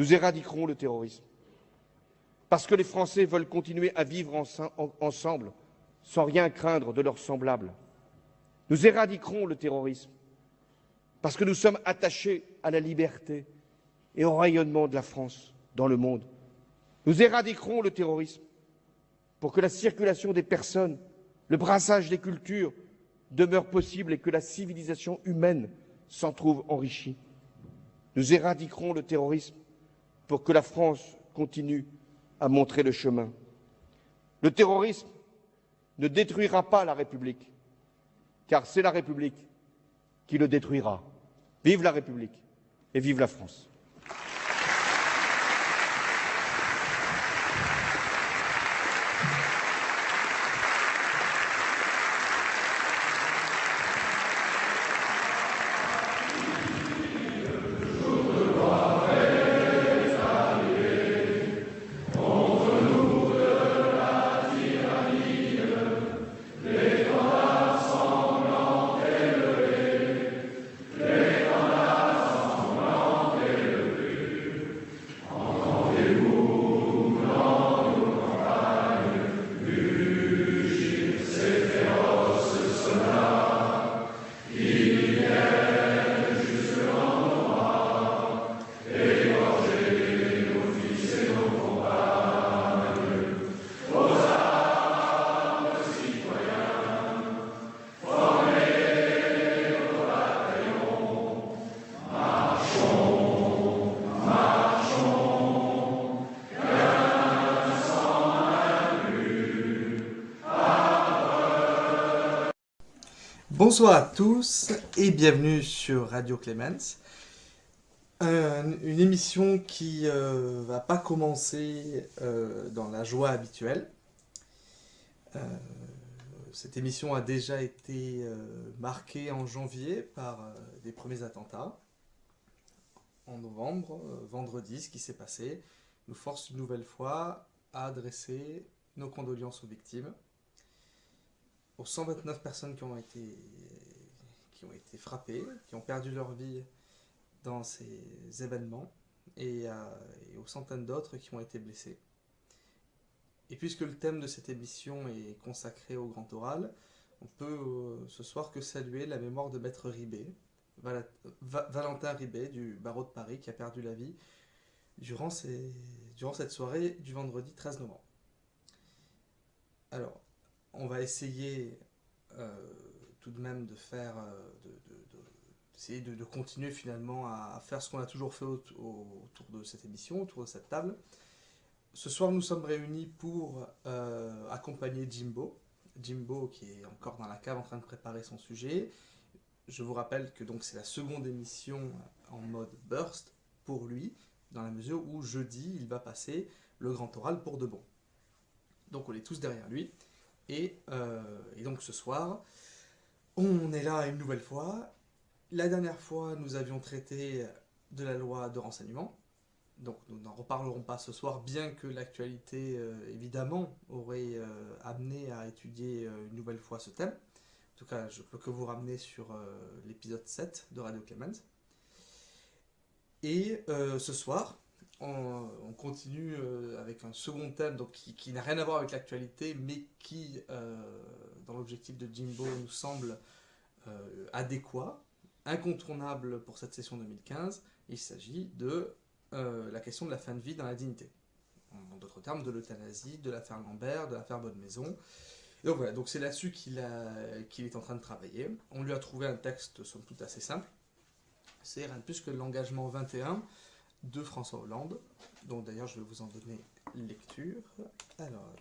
Nous éradiquerons le terrorisme. Parce que les Français veulent continuer à vivre ensemble, sans rien craindre de leurs semblables. Nous éradiquerons le terrorisme. Parce que nous sommes attachés à la liberté et au rayonnement de la France dans le monde. Nous éradiquerons le terrorisme pour que la circulation des personnes, le brassage des cultures demeure possible et que la civilisation humaine s'en trouve enrichie. Nous éradiquerons le terrorisme pour que la France continue à montrer le chemin. Le terrorisme ne détruira pas la République, car c'est la République qui le détruira. Vive la République et vive la France. Bonsoir à tous et bienvenue sur Radio Clémence. Une émission qui va pas commencer dans la joie habituelle. Cette émission a déjà été marquée en janvier par des premiers attentats. En novembre, vendredi, ce qui s'est passé nous force une nouvelle fois à adresser nos condoléances aux victimes, aux 129 personnes qui ont été frappées, qui ont perdu leur vie dans ces événements, et aux centaines d'autres qui ont été blessés. Et puisque le thème de cette émission est consacré au Grand Oral, on peut ce soir que saluer la mémoire de Maître Ribet, Valentin Ribet du barreau de Paris, qui a perdu la vie durant cette soirée du vendredi 13 novembre. Alors, on va essayer tout de même de faire, d'essayer de continuer finalement à faire ce qu'on a toujours fait autour de cette émission, autour de cette table. Ce soir, nous sommes réunis pour accompagner Jimbo. Jimbo qui est encore dans la cave en train de préparer son sujet. Je vous rappelle que donc c'est la seconde émission en mode burst pour lui, dans la mesure où jeudi, il va passer le Grand Oral pour de bon. Donc on est tous derrière lui. Et donc ce soir, on est là une nouvelle fois. La dernière fois, nous avions traité de la loi de renseignement. Donc nous n'en reparlerons pas ce soir, bien que l'actualité, évidemment, aurait amené à étudier une nouvelle fois ce thème. En tout cas, je peux que vous ramener sur l'épisode 7 de Radio Clémence. Et ce soir, on continue avec un second thème donc, qui n'a rien à voir avec l'actualité, mais qui, dans l'objectif de Jimbo, nous semble adéquat, incontournable pour cette session 2015. Il s'agit de la question de la fin de vie dans la dignité. En d'autres termes, de l'euthanasie, de l'affaire Lambert, de l'affaire Bonne-Maison. Et donc voilà, donc c'est là-dessus qu'il est en train de travailler. On lui a trouvé un texte, somme toute, assez simple. C'est rien de plus que l'engagement 21 de François Hollande, dont d'ailleurs je vais vous en donner lecture. Alors,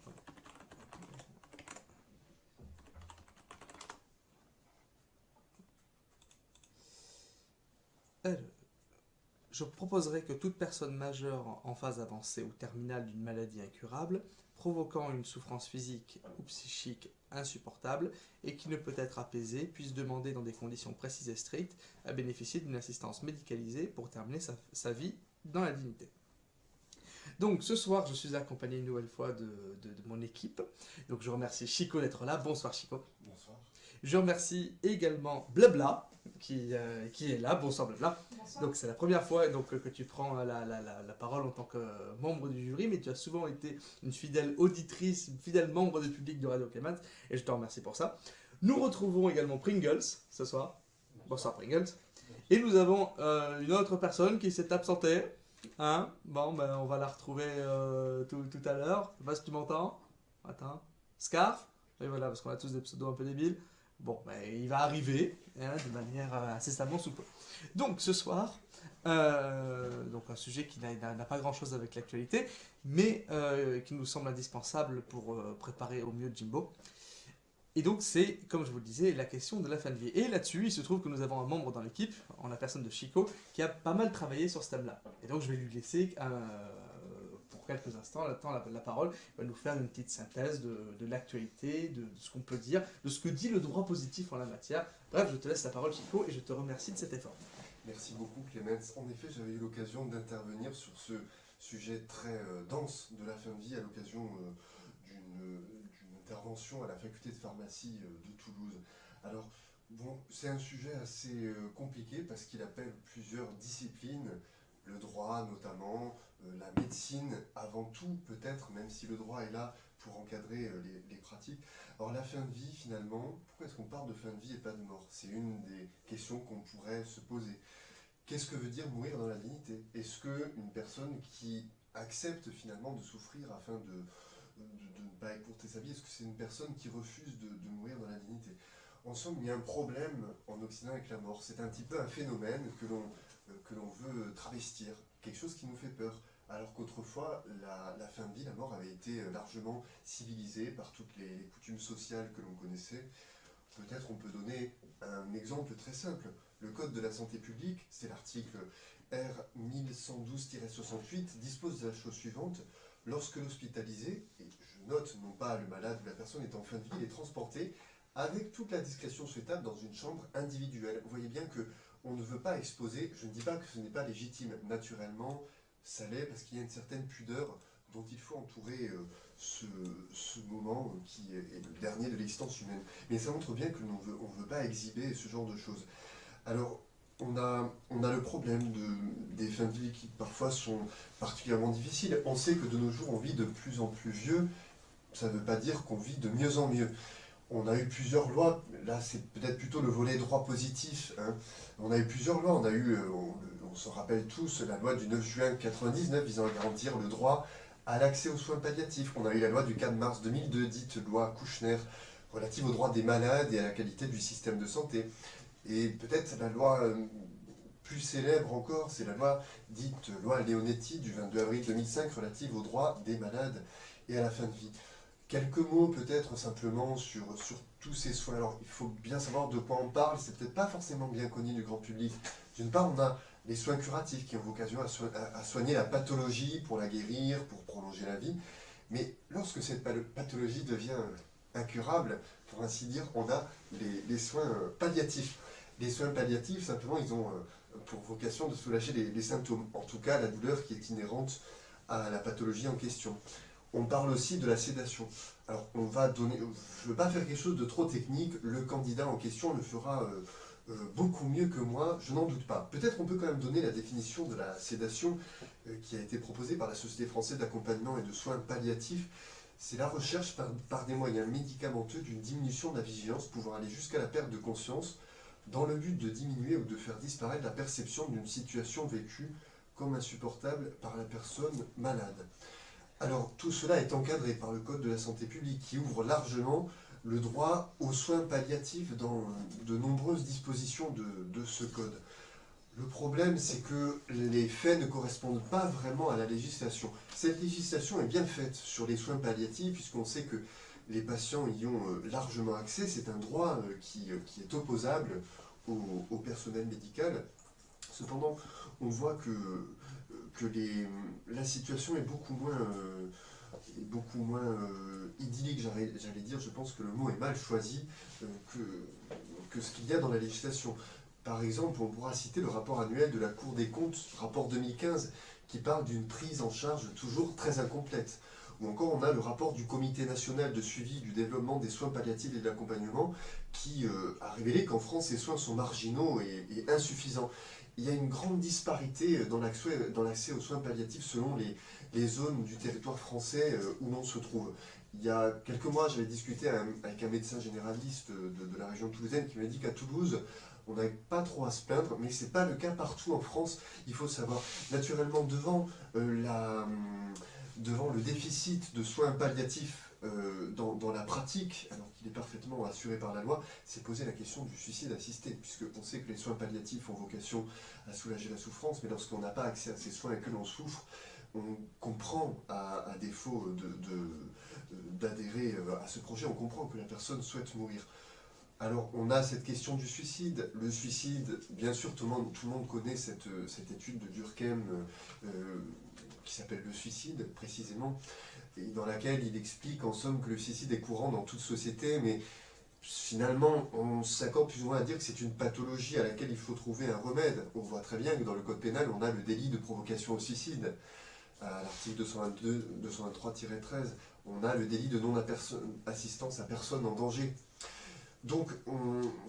je proposerai que toute personne majeure en phase avancée ou terminale d'une maladie incurable, provoquant une souffrance physique ou psychique insupportable et qui ne peut être apaisée, puisse demander dans des conditions précises et strictes à bénéficier d'une assistance médicalisée pour terminer sa vie dans la dignité. Donc ce soir, je suis accompagné une nouvelle fois de mon équipe. Donc je remercie Chico d'être là. Bonsoir Chico. Bonsoir. Je remercie également Blabla, qui est là. Bonsoir Blabla. Bonsoir. Donc c'est la première fois donc, que tu prends la parole en tant que membre du jury, mais tu as souvent été une fidèle auditrice, une fidèle membre du public de Radio Clément, et je te remercie pour ça. Nous retrouvons également Pringles ce soir. Bonsoir Pringles. Et nous avons une autre personne qui s'est absentée. Hein, bon, ben, on va la retrouver tout à l'heure. Je sais pas si tu m'entends. Attends. Scarf. Et voilà, parce qu'on a tous des pseudos un peu débiles. Bon, ben, il va arriver hein, de manière incessamment sous peu. Donc ce soir, donc un sujet qui n'a pas grand-chose avec l'actualité, mais qui nous semble indispensable pour préparer au mieux Jimbo. Et donc c'est, comme je vous le disais, la question de la fin de vie. Et là-dessus, il se trouve que nous avons un membre dans l'équipe, en la personne de Chico, qui a pas mal travaillé sur ce thème-là. Et donc je vais lui laisser pour quelques instants la parole. Il va nous faire une petite synthèse de l'actualité, de ce qu'on peut dire, de ce que dit le droit positif en la matière. Bref, je te laisse la parole Chico et je te remercie de cet effort. Merci beaucoup Clémence. En effet, j'avais eu l'occasion d'intervenir sur ce sujet très dense de la fin de vie à l'occasion d'une intervention à la faculté de pharmacie de Toulouse. Alors, bon, c'est un sujet assez compliqué parce qu'il appelle plusieurs disciplines, le droit notamment, la médecine avant tout peut-être, même si le droit est là pour encadrer les pratiques. Alors la fin de vie finalement, pourquoi est-ce qu'on parle de fin de vie et pas de mort? C'est une des questions qu'on pourrait se poser. Qu'est-ce que veut dire mourir dans la dignité? Est-ce qu'une personne qui accepte finalement de souffrir afin de ne pas écourter sa vie, est-ce que c'est une personne qui refuse de mourir dans la dignité? En somme, il y a un problème en Occident avec la mort. C'est un petit peu un phénomène que l'on veut travestir, quelque chose qui nous fait peur. Alors qu'autrefois, la fin de vie, la mort avait été largement civilisée par toutes les coutumes sociales que l'on connaissait. Peut-être on peut donner un exemple très simple. Le Code de la santé publique, c'est l'article R 1112-68, dispose de la chose suivante. Lorsque l'hospitalisé, et je note non pas le malade ou la personne est en fin de vie, il est transporté avec toute la discrétion souhaitable dans une chambre individuelle. Vous voyez bien qu'on ne veut pas exposer, je ne dis pas que ce n'est pas légitime, naturellement ça l'est parce qu'il y a une certaine pudeur dont il faut entourer ce moment qui est le dernier de l'existence humaine. Mais ça montre bien que l'on ne veut pas exhiber ce genre de choses. Alors, on a le problème des fins de vie qui parfois sont particulièrement difficiles. On sait que de nos jours, on vit de plus en plus vieux. Ça ne veut pas dire qu'on vit de mieux en mieux. On a eu plusieurs lois. Là, c'est peut-être plutôt le volet droit positif. Hein. On a eu plusieurs lois. On se rappelle tous la loi du 9 juin 1999 visant à garantir le droit à l'accès aux soins palliatifs. On a eu la loi du 4 mars 2002, dite loi Kouchner, relative aux droits des malades et à la qualité du système de santé. Et peut-être la loi plus célèbre encore, c'est la loi dite loi Leonetti du 22 avril 2005 relative aux droits des malades et à la fin de vie. Quelques mots peut-être simplement sur tous ces soins. Alors il faut bien savoir de quoi on parle, c'est peut-être pas forcément bien connu du grand public. D'une part, on a les soins curatifs qui ont vocation à soigner la pathologie pour la guérir, pour prolonger la vie. Mais lorsque cette pathologie devient incurable, pour ainsi dire, on a les soins palliatifs. Les soins palliatifs, simplement, ils ont pour vocation de soulager les symptômes, en tout cas la douleur qui est inhérente à la pathologie en question. On parle aussi de la sédation. Alors, on va donner, je ne veux pas faire quelque chose de trop technique, le candidat en question le fera beaucoup mieux que moi, je n'en doute pas. Peut-être on peut quand même donner la définition de la sédation qui a été proposée par la Société française d'accompagnement et de soins palliatifs. C'est la recherche par des moyens médicamenteux d'une diminution de la vigilance pouvant aller jusqu'à la perte de conscience dans le but de diminuer ou de faire disparaître la perception d'une situation vécue comme insupportable par la personne malade. Alors tout cela est encadré par le Code de la santé publique qui ouvre largement le droit aux soins palliatifs dans de nombreuses dispositions de ce code. Le problème, c'est que les faits ne correspondent pas vraiment à la législation. Cette législation est bien faite sur les soins palliatifs, puisqu'on sait que les patients y ont largement accès. C'est un droit qui est opposable au personnel médical. Cependant, on voit que la situation est beaucoup moins idyllique, j'allais dire. Je pense que le mot est mal choisi que ce qu'il y a dans la législation. Par exemple, on pourra citer le rapport annuel de la Cour des comptes, rapport 2015, qui parle d'une prise en charge toujours très incomplète. Ou encore, on a le rapport du Comité national de suivi du développement des soins palliatifs et de l'accompagnement qui a révélé qu'en France, ces soins sont marginaux et insuffisants. Il y a une grande disparité dans l'accès aux soins palliatifs selon les zones du territoire français où l'on se trouve. Il y a quelques mois, j'avais discuté avec un médecin généraliste de la région toulousaine qui m'a dit qu'à Toulouse, on n'avait pas trop à se plaindre, mais ce n'est pas le cas partout en France, il faut savoir. Naturellement, devant le déficit de soins palliatifs dans la pratique, alors qu'il est parfaitement assuré par la loi, c'est poser la question du suicide assisté, puisqu'on sait que les soins palliatifs ont vocation à soulager la souffrance, mais lorsqu'on n'a pas accès à ces soins et que l'on souffre, on comprend, à défaut d'adhérer à ce projet, on comprend que la personne souhaite mourir. Alors, on a cette question du suicide. Le suicide, bien sûr, tout le monde connaît cette étude de Durkheim qui s'appelle Le suicide, précisément, et dans laquelle il explique en somme que le suicide est courant dans toute société, mais finalement, on s'accorde plus ou moins à dire que c'est une pathologie à laquelle il faut trouver un remède. On voit très bien que dans le Code pénal, on a le délit de provocation au suicide. À l'article 223-13, on a le délit de non-assistance à personne en danger. Donc,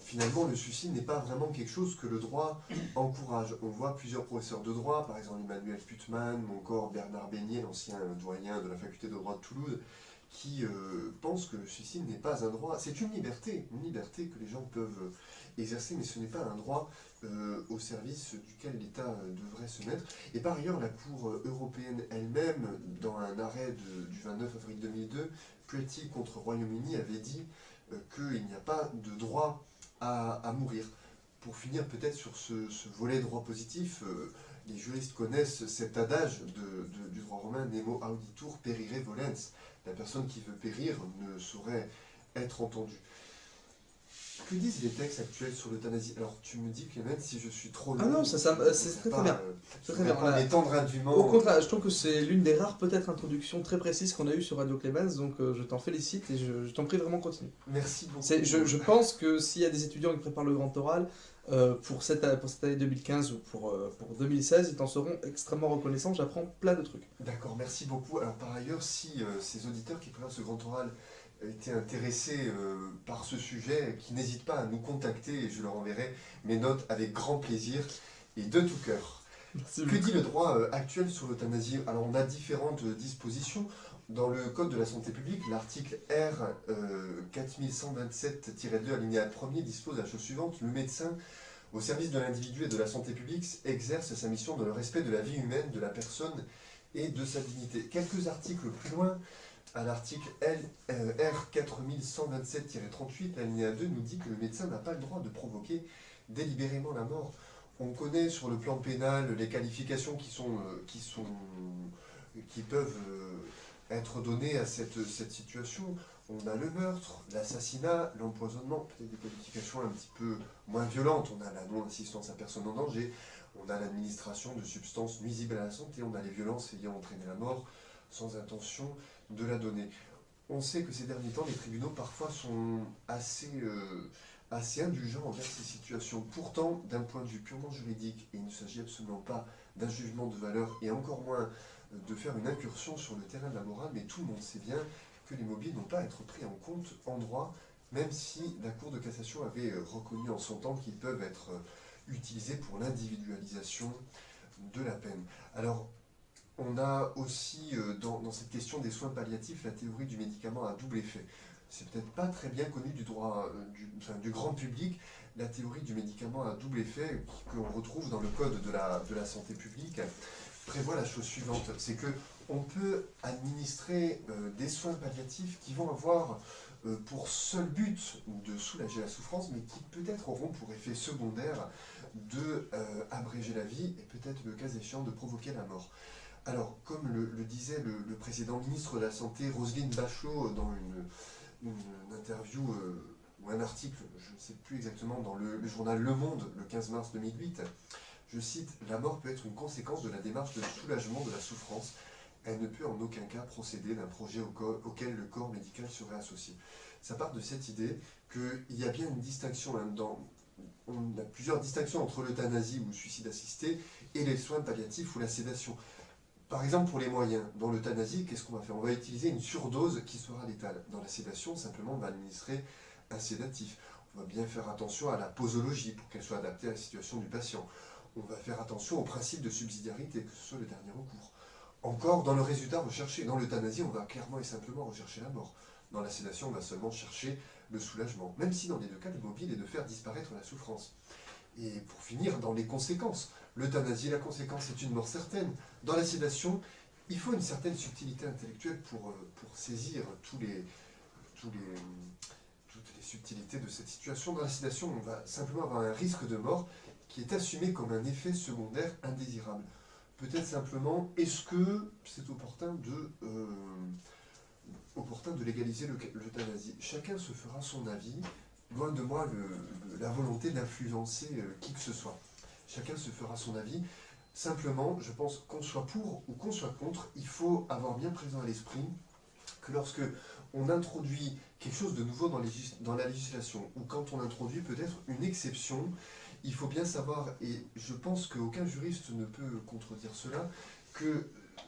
finalement, le suicide n'est pas vraiment quelque chose que le droit encourage. On voit plusieurs professeurs de droit, par exemple Emmanuel Putman, ou encore Bernard Beignet, l'ancien doyen de la faculté de droit de Toulouse, qui pensent que le suicide n'est pas un droit. C'est une liberté que les gens peuvent exercer, mais ce n'est pas un droit au service duquel l'État devrait se mettre. Et par ailleurs, la Cour européenne elle-même, dans un arrêt du 29 avril 2002, Pretty contre Royaume-Uni avait dit qu'il n'y a pas de droit à mourir. Pour finir peut-être sur ce volet droit positif, les juristes connaissent cet adage du droit romain, Nemo auditur perire volens. La personne qui veut périr ne saurait être entendue. Que disent les textes actuels sur l'euthanasie? Alors tu me dis, Clément, si je suis trop long... Ah non, c'est très très bien. Je ne vais pas m'étendre indûment. Au contraire, je trouve que c'est l'une des rares peut-être introductions très précises qu'on a eues sur Radio Clémence, donc je t'en félicite et je t'en prie vraiment continue. Merci beaucoup. Je pense que s'il y a des étudiants qui préparent le grand oral, pour cette année 2015 ou pour 2016, ils t'en seront extrêmement reconnaissants, j'apprends plein de trucs. D'accord, merci beaucoup. Alors par ailleurs, si ces auditeurs qui préparent ce grand oral étaient intéressés par ce sujet, qui n'hésitent pas à nous contacter et je leur enverrai mes notes avec grand plaisir et de tout cœur. Que dit le droit actuel sur l'euthanasie? Alors on a différentes dispositions. Dans le Code de la santé publique, l'article R 4127-2 alinéa 1er dispose la chose suivante: le médecin, au service de l'individu et de la santé publique, exerce sa mission dans le respect de la vie humaine, de la personne et de sa dignité. Quelques articles plus loin, à l'article R 4127-38, l'alinéa 2 nous dit que le médecin n'a pas le droit de provoquer délibérément la mort. On connaît sur le plan pénal les qualifications qui peuvent être données à cette situation. On a le meurtre, l'assassinat, l'empoisonnement, peut-être des qualifications un petit peu moins violentes. On a la non-assistance à personne en danger, on a l'administration de substances nuisibles à la santé, on a les violences ayant entraîné la mort sans intention de la donner. On sait que ces derniers temps, les tribunaux parfois sont assez indulgents envers ces situations. Pourtant, d'un point de vue purement juridique, et il ne s'agit absolument pas d'un jugement de valeur, et encore moins de faire une incursion sur le terrain de la morale, mais tout le monde sait bien que les mobiles n'ont pas à être pris en compte en droit, même si la Cour de cassation avait reconnu en son temps qu'ils peuvent être utilisés pour l'individualisation de la peine. Alors, on a aussi, dans cette question des soins palliatifs, la théorie du médicament à double effet. C'est peut-être pas très bien connu du grand public, la théorie du médicament à double effet que l'on retrouve dans le Code de la santé publique prévoit la chose suivante, c'est que on peut administrer des soins palliatifs qui vont avoir pour seul but de soulager la souffrance, mais qui peut-être auront pour effet secondaire de abréger la vie et peut-être le cas échéant de provoquer la mort. Alors, comme le disait le précédent ministre de la Santé, Roselyne Bachelot, dans une interview ou un article, je ne sais plus exactement, dans le journal Le Monde, le 15 mars 2008, je cite, « La mort peut être une conséquence de la démarche de soulagement de la souffrance. Elle ne peut en aucun cas procéder d'un projet auquel le corps médical serait associé. » Ça part de cette idée qu'il y a bien une distinction on a plusieurs distinctions entre l'euthanasie ou le suicide assisté et les soins palliatifs ou la sédation. Par exemple, pour les moyens, dans l'euthanasie, qu'est-ce qu'on va faire? On va utiliser une surdose qui sera létale. Dans la sédation, simplement, on va administrer un sédatif. On va bien faire attention à la posologie pour qu'elle soit adaptée à la situation du patient. On va faire attention au principe de subsidiarité, que ce soit le dernier recours. Encore, dans le résultat recherché, dans l'euthanasie, on va clairement et simplement rechercher la mort. Dans la sédation, on va seulement chercher le soulagement, même si dans les deux cas, le mobile est de faire disparaître la souffrance. Et pour finir, dans les conséquences, l'euthanasie, la conséquence est une mort certaine. Dans la sédation, il faut une certaine subtilité intellectuelle pour saisir toutes les subtilités de cette situation. Dans la sédation, on va simplement avoir un risque de mort qui est assumé comme un effet secondaire indésirable. Peut-être simplement, est-ce que c'est opportun de légaliser l'euthanasie? Chacun se fera son avis. Loin de moi la volonté d'influencer qui que ce soit. Chacun se fera son avis. Simplement, je pense qu'on soit pour ou qu'on soit contre, il faut avoir bien présent à l'esprit que lorsque on introduit quelque chose de nouveau dans la législation, ou quand on introduit peut-être une exception, il faut bien savoir, et je pense qu'aucun juriste ne peut contredire cela, que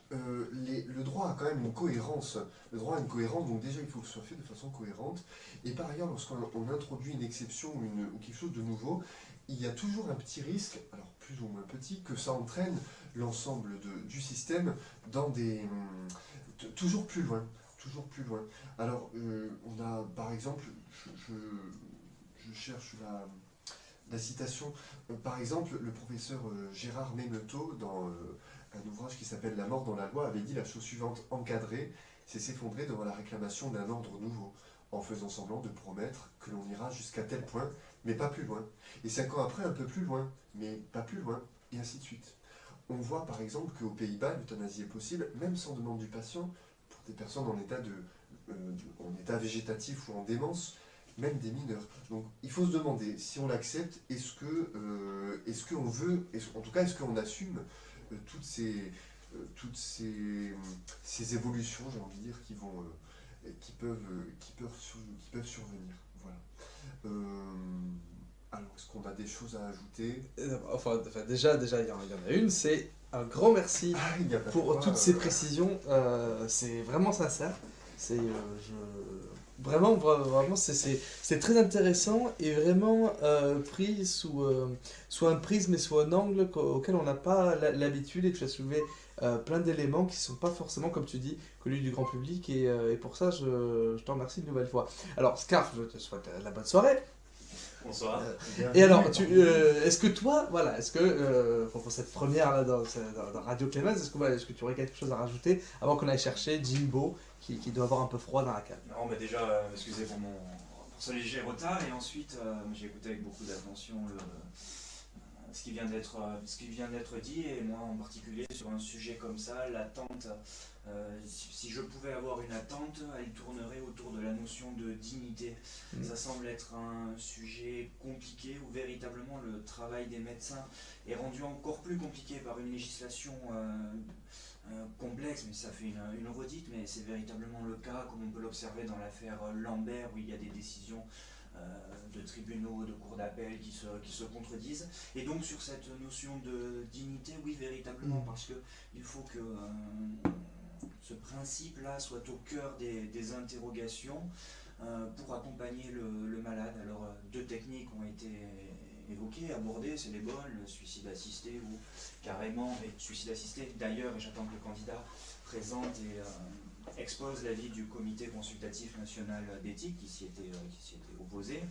le droit a quand même une cohérence. Le droit a une cohérence, donc déjà il faut que ce soit fait de façon cohérente. Et par ailleurs, lorsqu'on introduit une exception ou quelque chose de nouveau, il y a toujours un petit risque, alors plus ou moins petit, que ça entraîne l'ensemble du système dans toujours plus loin. Toujours plus loin. Alors, on a par exemple, je cherche la citation, par exemple, le professeur Gérard Méneteau, dans un ouvrage qui s'appelle La mort dans la loi, avait dit la chose suivante: encadrer, c'est s'effondrer devant la réclamation d'un ordre nouveau, en faisant semblant de promettre que l'on ira jusqu'à tel point, mais pas plus loin. Et 5 ans après, un peu plus loin, mais pas plus loin, et ainsi de suite. On voit par exemple qu'aux Pays-Bas, l'euthanasie est possible, même sans demande du patient, pour des personnes en état végétatif ou en démence, même des mineurs. Donc il faut se demander si on l'accepte, est-ce qu'on veut, en tout cas est-ce qu'on assume toutes ces évolutions, j'ai envie de dire, qui peuvent survenir. Voilà. Alors, est-ce qu'on a des choses à ajouter? Enfin, déjà, il y en a une, c'est un grand merci pour toutes ces précisions. C'est vraiment sincère. Vraiment, c'est très intéressant et vraiment pris sous un prisme et sous un angle auquel on n'a pas l'habitude, et tu as soulevé plein d'éléments qui ne sont pas forcément, comme tu dis, connus du grand public, et pour ça, je t'en remercie une nouvelle fois. Alors, Scarf, je te souhaite la bonne soirée. Bonsoir. Et alors, est-ce que toi, voilà, pour cette première là, dans Radio Clémence, est-ce que tu aurais quelque chose à rajouter avant qu'on aille chercher Jimbo qui doit avoir un peu froid dans la cave? Non, mais déjà, excusez pour ce léger retard, et ensuite, j'ai écouté avec beaucoup d'attention ce qui vient d'être dit, et moi en particulier sur un sujet comme ça, l'attente. Si je pouvais avoir une attente, elle tournerait autour de la notion de dignité. Ça semble être un sujet compliqué où véritablement le travail des médecins est rendu encore plus compliqué par une législation complexe, mais ça fait une redite, mais c'est véritablement le cas, comme on peut l'observer dans l'affaire Lambert, où il y a des décisions de tribunaux, de cours d'appel qui se contredisent. Et donc sur cette notion de dignité, oui, véritablement, parce qu'il faut que ce principe-là soit au cœur des interrogations pour accompagner le malade. Alors, 2 techniques ont été évoquées, abordées, c'est les bonnes, le suicide assisté ou carrément, mais suicide assisté d'ailleurs, et j'attends que le candidat présente et expose l'avis du comité consultatif national d'éthique qui s'y était opposé.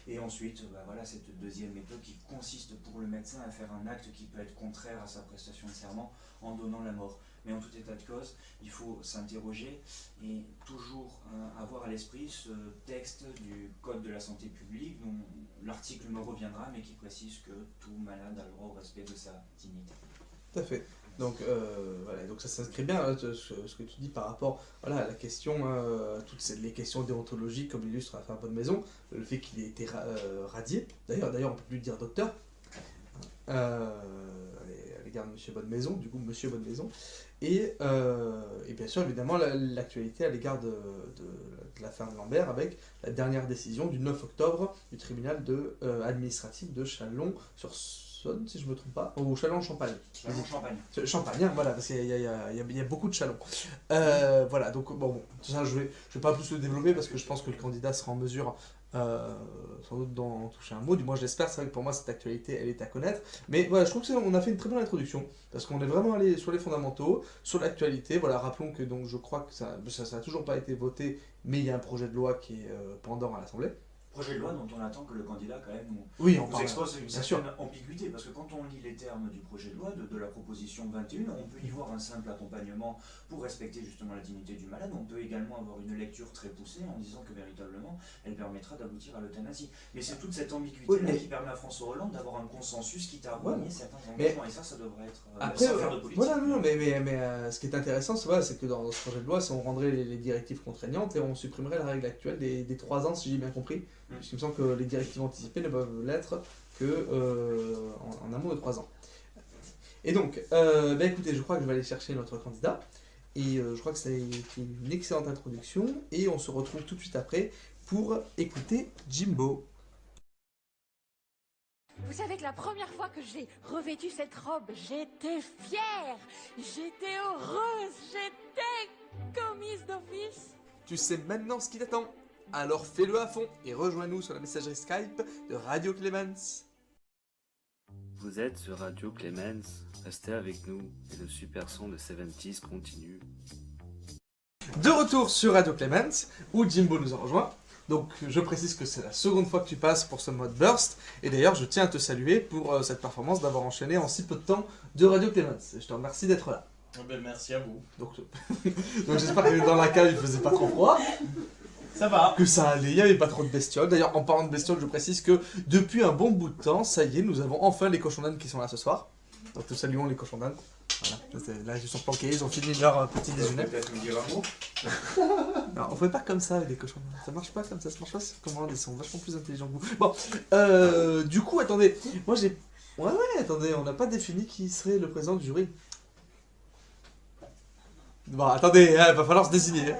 Et ensuite, voilà, cette deuxième méthode qui consiste pour le médecin à faire un acte qui peut être contraire à sa prestation de serment en donnant la mort. Mais en tout état de cause, il faut s'interroger et toujours avoir à l'esprit ce texte du Code de la santé publique dont l'article me reviendra, mais qui précise que tout malade a le droit au respect de sa dignité. Tout à fait. Donc, voilà, donc ça s'inscrit bien ce que tu dis par rapport à la question, toutes les questions déontologiques, comme l'illustre l'affaire Bonne Maison, le fait qu'il ait été radié, d'ailleurs on ne peut plus dire docteur, à l'égard de Monsieur Bonne Maison, du coup Monsieur Bonne Maison, et bien sûr évidemment l'actualité à l'égard de l'affaire Lambert avec la dernière décision du 9 octobre du tribunal administratif de Châlons sur Chalon-sur-Saône, si je ne me trompe pas, ou Chalon-Champagne. Champagne. Champagne, hein, voilà, parce qu'il y a beaucoup de Chalon. Voilà, donc bon, ça, je vais pas plus le développer parce que je pense que le candidat sera en mesure sans doute d'en toucher un mot, du moins je l'espère. C'est vrai que pour moi cette actualité elle est à connaître, mais voilà, je trouve qu'on a fait une très bonne introduction parce qu'on est vraiment allé sur les fondamentaux, sur l'actualité. Voilà, rappelons que donc je crois que ça n'a toujours pas été voté, mais il y a un projet de loi qui est pendant à l'Assemblée. Projet de loi dont on attend que le candidat quand même nous expose une certaine ambiguïté, parce que quand on lit les termes du projet de loi, de la proposition 21, on peut y voir un simple accompagnement pour respecter justement la dignité du malade. On peut également avoir une lecture très poussée en disant que véritablement elle permettra d'aboutir à l'euthanasie. Mais c'est toute cette ambiguïté qui permet à François Hollande d'avoir un consensus quitte à renier certains engagements, et ça devrait être après, sans faire de politique. Voilà, non, mais ce qui est intéressant, c'est que dans ce projet de loi, on rendrait les directives contraignantes et on supprimerait la règle actuelle des 3 ans, si j'ai bien compris. Parce qu'il me semble que les directives anticipées ne peuvent l'être qu'en amont de 3 ans. Et donc, écoutez, je crois que je vais aller chercher notre candidat. Et je crois que c'est une excellente introduction. Et on se retrouve tout de suite après pour écouter Jimbo. Vous savez que la première fois que j'ai revêtu cette robe, j'étais fière, j'étais heureuse, j'étais commise d'office. Tu sais maintenant ce qui t'attend. Alors fais-le à fond et rejoins-nous sur la messagerie Skype de Radio Clemens. Vous êtes sur Radio Clemens, restez avec nous et le super son de 70s continue. De retour sur Radio Clemens, où Jimbo nous a rejoint. Donc je précise que c'est la seconde fois que tu passes pour ce mode burst. Et d'ailleurs je tiens à te saluer pour cette performance d'avoir enchaîné en si peu de temps de Radio Clemens. Et je te remercie d'être là. Merci à vous. Donc j'espère que dans la cave il faisait pas trop froid. Ça va. Que ça allait, il n'y avait pas trop de bestioles. D'ailleurs, en parlant de bestioles, je précise que depuis un bon bout de temps, ça y est, nous avons enfin les cochons d'âne qui sont là ce soir. Donc nous saluons les cochons d'âne. Voilà, là ils sont planqués, ils ont fini leur petit déjeuner. Peut-être me dire un mot. Non, on fait pas comme ça avec des cochons d'âne. Ça marche pas comme ça marche pas comment ils sont vachement plus intelligents que vous. Bon, du coup, attendez, moi j'ai... Ouais, attendez, on n'a pas défini qui serait le président du jury. Bon, attendez, va falloir se désigner.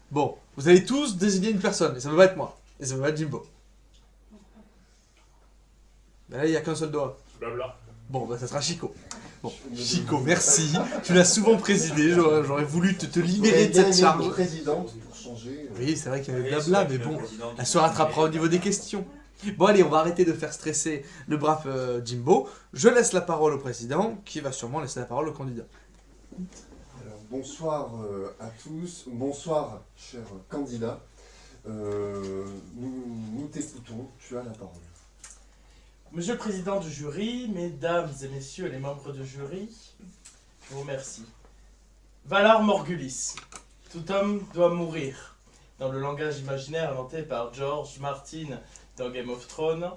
Bon, vous allez tous désigner une personne, et ça ne va pas être moi, et ça va être Jimbo. Ben là, il n'y a qu'un seul doigt. Blabla. Bon, ça sera Chico. Bon, Chico, merci. Tu l'as souvent présidé, j'aurais voulu te libérer de cette charge. Présidente pour changer. Oui, c'est vrai qu'il y avait blabla, mais bon, elle se rattrapera au niveau des questions. Bon, allez, on va arrêter de faire stresser le brave Jimbo. Je laisse la parole au président, qui va sûrement laisser la parole au candidat. Bonsoir à tous, bonsoir cher candidat, nous t'écoutons, tu as la parole. Monsieur le président du jury, mesdames et messieurs les membres du jury, je vous remercie. Valar Morghulis, tout homme doit mourir. Dans le langage imaginaire inventé par George Martin dans Game of Thrones,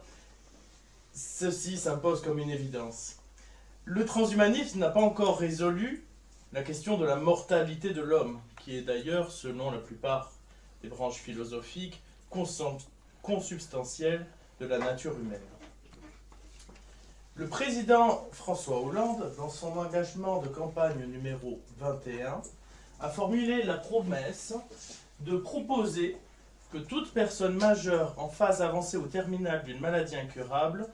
ceci s'impose comme une évidence. Le transhumanisme n'a pas encore résolu la question de la mortalité de l'homme, qui est d'ailleurs, selon la plupart des branches philosophiques, consubstantielle de la nature humaine. Le président François Hollande, dans son engagement de campagne numéro 21, a formulé la promesse de proposer que toute personne majeure en phase avancée ou terminale d'une maladie incurable,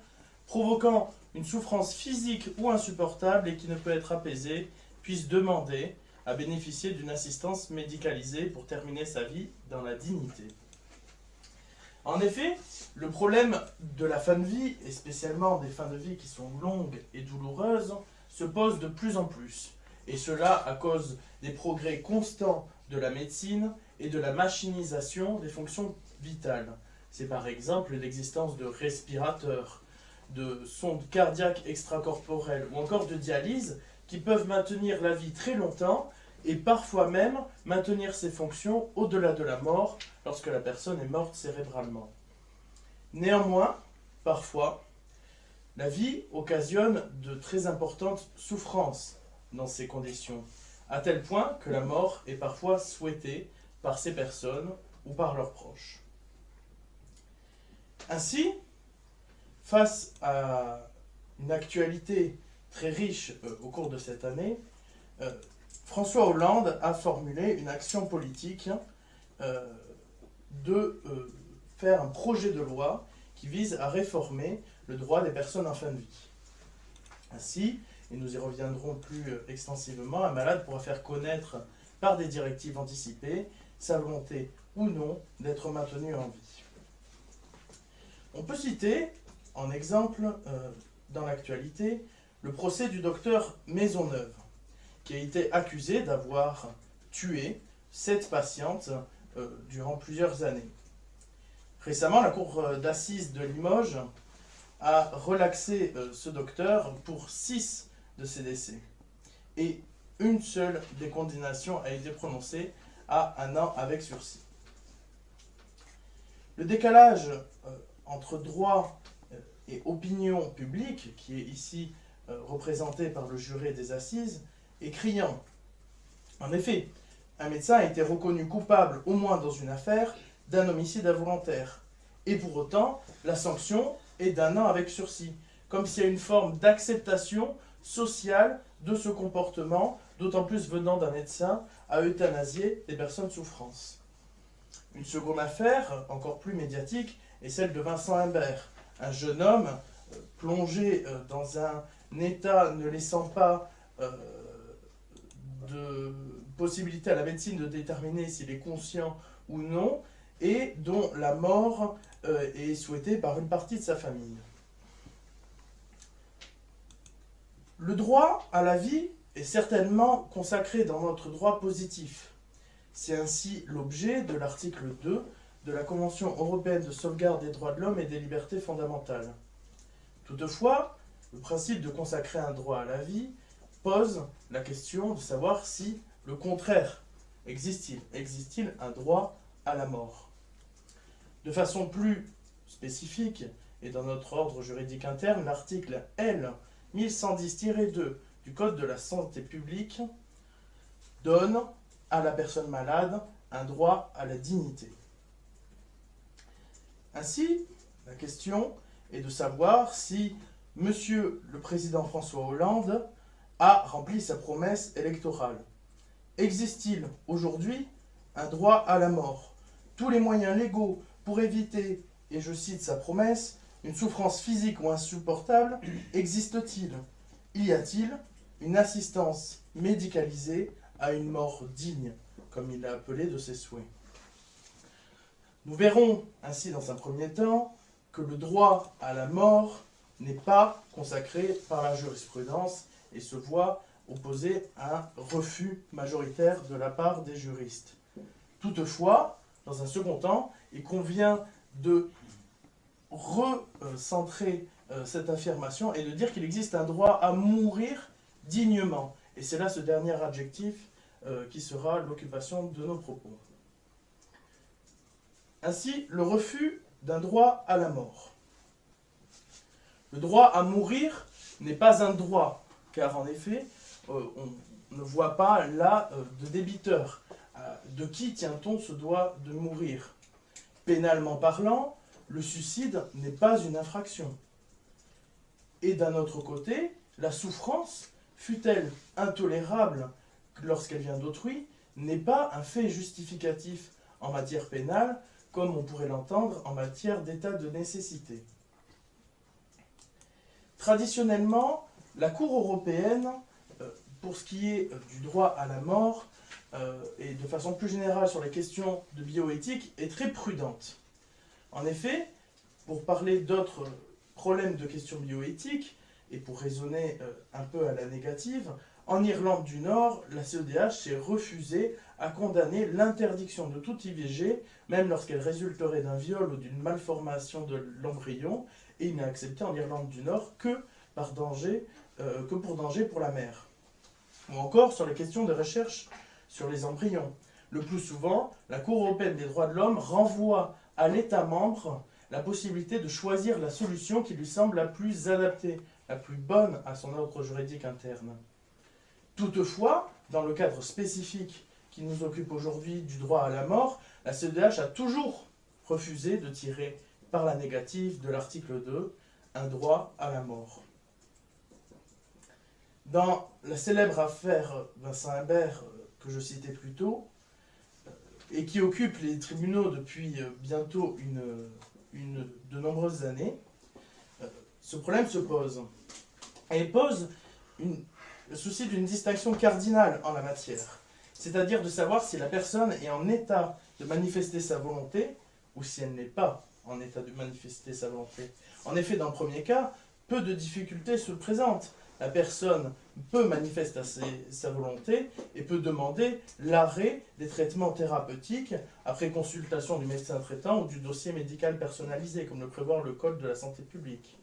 provoquant une souffrance physique ou insupportable et qui ne peut être apaisée, puisse demander à bénéficier d'une assistance médicalisée pour terminer sa vie dans la dignité. En effet, le problème de la fin de vie, et spécialement des fins de vie qui sont longues et douloureuses, se pose de plus en plus. Et cela à cause des progrès constants de la médecine et de la machinisation des fonctions vitales. C'est par exemple l'existence de respirateurs, de sondes cardiaques extracorporelles ou encore de dialyse qui peuvent maintenir la vie très longtemps et parfois même maintenir ses fonctions au-delà de la mort lorsque la personne est morte cérébralement. Néanmoins, parfois, la vie occasionne de très importantes souffrances dans ces conditions, à tel point que la mort est parfois souhaitée par ces personnes ou par leurs proches. Ainsi, face à une actualité très riche au cours de cette année, François Hollande a formulé une action politique de faire un projet de loi qui vise à réformer le droit des personnes en fin de vie. Ainsi, et nous y reviendrons plus extensivement, un malade pourra faire connaître par des directives anticipées sa volonté ou non d'être maintenu en vie. On peut citer, en exemple, dans l'actualité, le procès du docteur Maisonneuve, qui a été accusé d'avoir tué 7 patientes durant plusieurs années. Récemment, la cour d'assises de Limoges a relaxé ce docteur pour 6 de ses décès. Et une seule des condamnations a été prononcée à 1 an avec sursis. Le décalage entre droit et opinion publique, qui est ici représenté par le juré des assises, est criant. En effet, un médecin a été reconnu coupable, au moins dans une affaire, d'un homicide involontaire. Et pour autant, la sanction est d'1 an avec sursis, comme s'il y a une forme d'acceptation sociale de ce comportement, d'autant plus venant d'un médecin à euthanasier des personnes souffrance. Une seconde affaire, encore plus médiatique, est celle de Vincent Imbert, un jeune homme plongé dans un état ne laissant pas de possibilité à la médecine de déterminer s'il est conscient ou non, et dont la mort est souhaitée par une partie de sa famille. Le droit à la vie est certainement consacré dans notre droit positif. C'est ainsi l'objet de l'article 2 de la Convention européenne de sauvegarde des droits de l'homme et des libertés fondamentales. Toutefois, le principe de consacrer un droit à la vie pose la question de savoir si le contraire existe-t-il. Existe-t-il un droit à la mort? De façon plus spécifique, et dans notre ordre juridique interne, l'article L 1110-2 du Code de la santé publique donne à la personne malade un droit à la dignité. Ainsi, la question est de savoir si Monsieur le Président François Hollande a rempli sa promesse électorale. Existe-t-il aujourd'hui un droit à la mort? Tous les moyens légaux pour éviter, et je cite sa promesse, une souffrance physique ou insupportable existent-ils? Y a-t-il une assistance médicalisée à une mort digne, comme il l'a appelé de ses souhaits? Nous verrons ainsi dans un premier temps que le droit à la mort n'est pas consacré par la jurisprudence et se voit opposé à un refus majoritaire de la part des juristes. Toutefois, dans un second temps, il convient de recentrer cette affirmation et de dire qu'il existe un droit à mourir dignement. Et c'est là ce dernier adjectif qui sera l'occupation de nos propos. Ainsi, le refus d'un droit à la mort. Le droit à mourir n'est pas un droit, car en effet, on ne voit pas là de débiteur. De qui tient-on ce droit de mourir? Pénalement parlant, le suicide n'est pas une infraction. Et d'un autre côté, la souffrance, fût-elle intolérable lorsqu'elle vient d'autrui, n'est pas un fait justificatif en matière pénale, comme on pourrait l'entendre en matière d'état de nécessité. Traditionnellement, la Cour européenne, pour ce qui est du droit à la mort, et de façon plus générale sur les questions de bioéthique, est très prudente. En effet, pour parler d'autres problèmes de questions bioéthiques, et pour raisonner un peu à la négative, en Irlande du Nord, la CEDH s'est refusée à condamner l'interdiction de toute IVG, même lorsqu'elle résulterait d'un viol ou d'une malformation de l'embryon, et il n'a accepté en Irlande du Nord que pour danger pour la mère. Ou encore sur les questions de recherche sur les embryons. Le plus souvent, la Cour européenne des droits de l'homme renvoie à l'État membre la possibilité de choisir la solution qui lui semble la plus adaptée, la plus bonne à son ordre juridique interne. Toutefois, dans le cadre spécifique qui nous occupe aujourd'hui du droit à la mort, la CEDH a toujours refusé de tirer par la négative de l'article 2 un droit à la mort. Dans la célèbre affaire Vincent Imbert que je citais plus tôt, et qui occupe les tribunaux depuis bientôt de nombreuses années, ce problème se pose. Et il pose le souci d'une distinction cardinale en la matière, c'est-à-dire de savoir si la personne est en état de manifester sa volonté ou si elle n'est pas en état de manifester sa volonté. En effet, dans le premier cas, peu de difficultés se présentent. La personne peut manifester sa volonté et peut demander l'arrêt des traitements thérapeutiques après consultation du médecin traitant ou du dossier médical personnalisé, comme le prévoit le Code de la santé publique.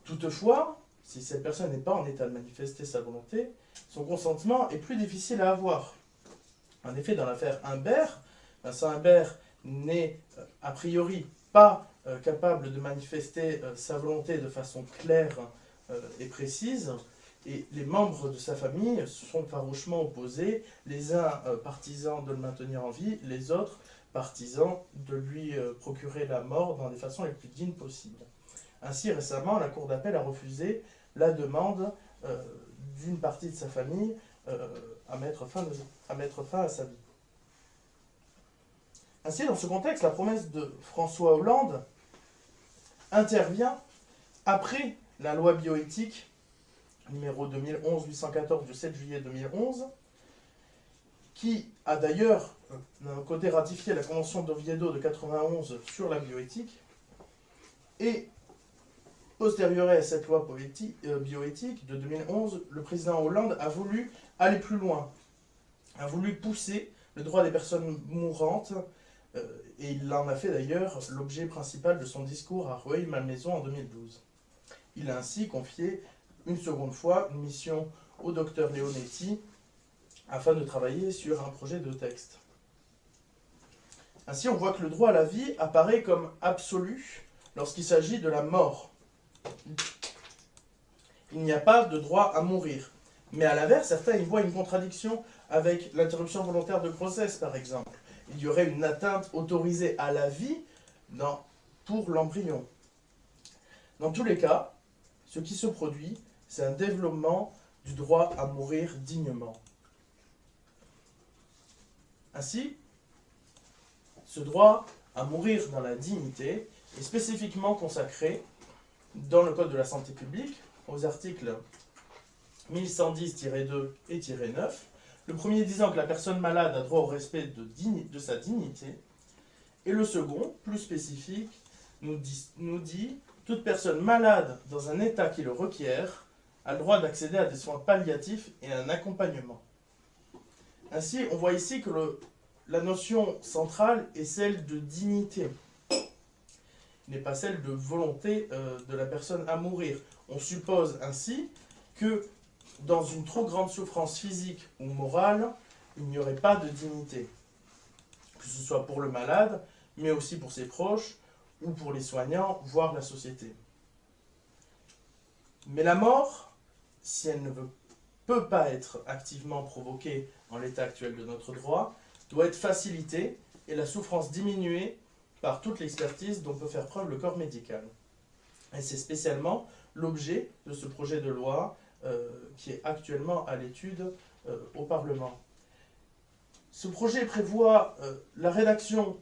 Toutefois, si cette personne n'est pas en état de manifester sa volonté, son consentement est plus difficile à avoir. En effet, dans l'affaire Humbert, Vincent Humbert n'est a priori pas capable de manifester sa volonté de façon claire et précise, et les membres de sa famille sont farouchement opposés, les uns partisans de le maintenir en vie, les autres partisans de lui procurer la mort dans des façons les plus dignes possibles. Ainsi, récemment, la Cour d'appel a refusé la demande d'une partie de sa famille à mettre fin à sa vie. Ainsi, dans ce contexte, la promesse de François Hollande intervient après la loi bioéthique numéro 2011-814 du 7 juillet 2011, qui a d'ailleurs d'un côté ratifié la Convention d'Oviedo de 91 sur la bioéthique, et postérieure à cette loi bioéthique de 2011, le président Hollande a voulu aller plus loin, a voulu pousser le droit des personnes mourantes, et il en a fait d'ailleurs l'objet principal de son discours à Rueil-Malmaison en 2012. Il a ainsi confié une seconde fois une mission au docteur Leonetti afin de travailler sur un projet de texte. Ainsi, on voit que le droit à la vie apparaît comme absolu lorsqu'il s'agit de la mort. Il n'y a pas de droit à mourir. Mais à l'inverse, certains y voient une contradiction avec l'interruption volontaire de grossesse, par exemple. Il y aurait une atteinte autorisée à la vie pour l'embryon. Dans tous les cas, ce qui se produit, c'est un développement du droit à mourir dignement. Ainsi, ce droit à mourir dans la dignité est spécifiquement consacré dans le Code de la santé publique, aux articles 1110-2 et -9, le premier disant que la personne malade a droit au respect de sa dignité, et le second, plus spécifique, nous dit toute personne malade dans un état qui le requiert a le droit d'accéder à des soins palliatifs et à un accompagnement. Ainsi, on voit ici que la notion centrale est celle de dignité, n'est pas celle de volonté de la personne à mourir. On suppose ainsi que dans une trop grande souffrance physique ou morale, il n'y aurait pas de dignité, que ce soit pour le malade, mais aussi pour ses proches, ou pour les soignants, voire la société. Mais la mort, si elle ne peut pas être activement provoquée en l'état actuel de notre droit, doit être facilitée et la souffrance diminuée par toute l'expertise dont peut faire preuve le corps médical. Et c'est spécialement l'objet de ce projet de loi qui est actuellement à l'étude au Parlement. Ce projet prévoit la rédaction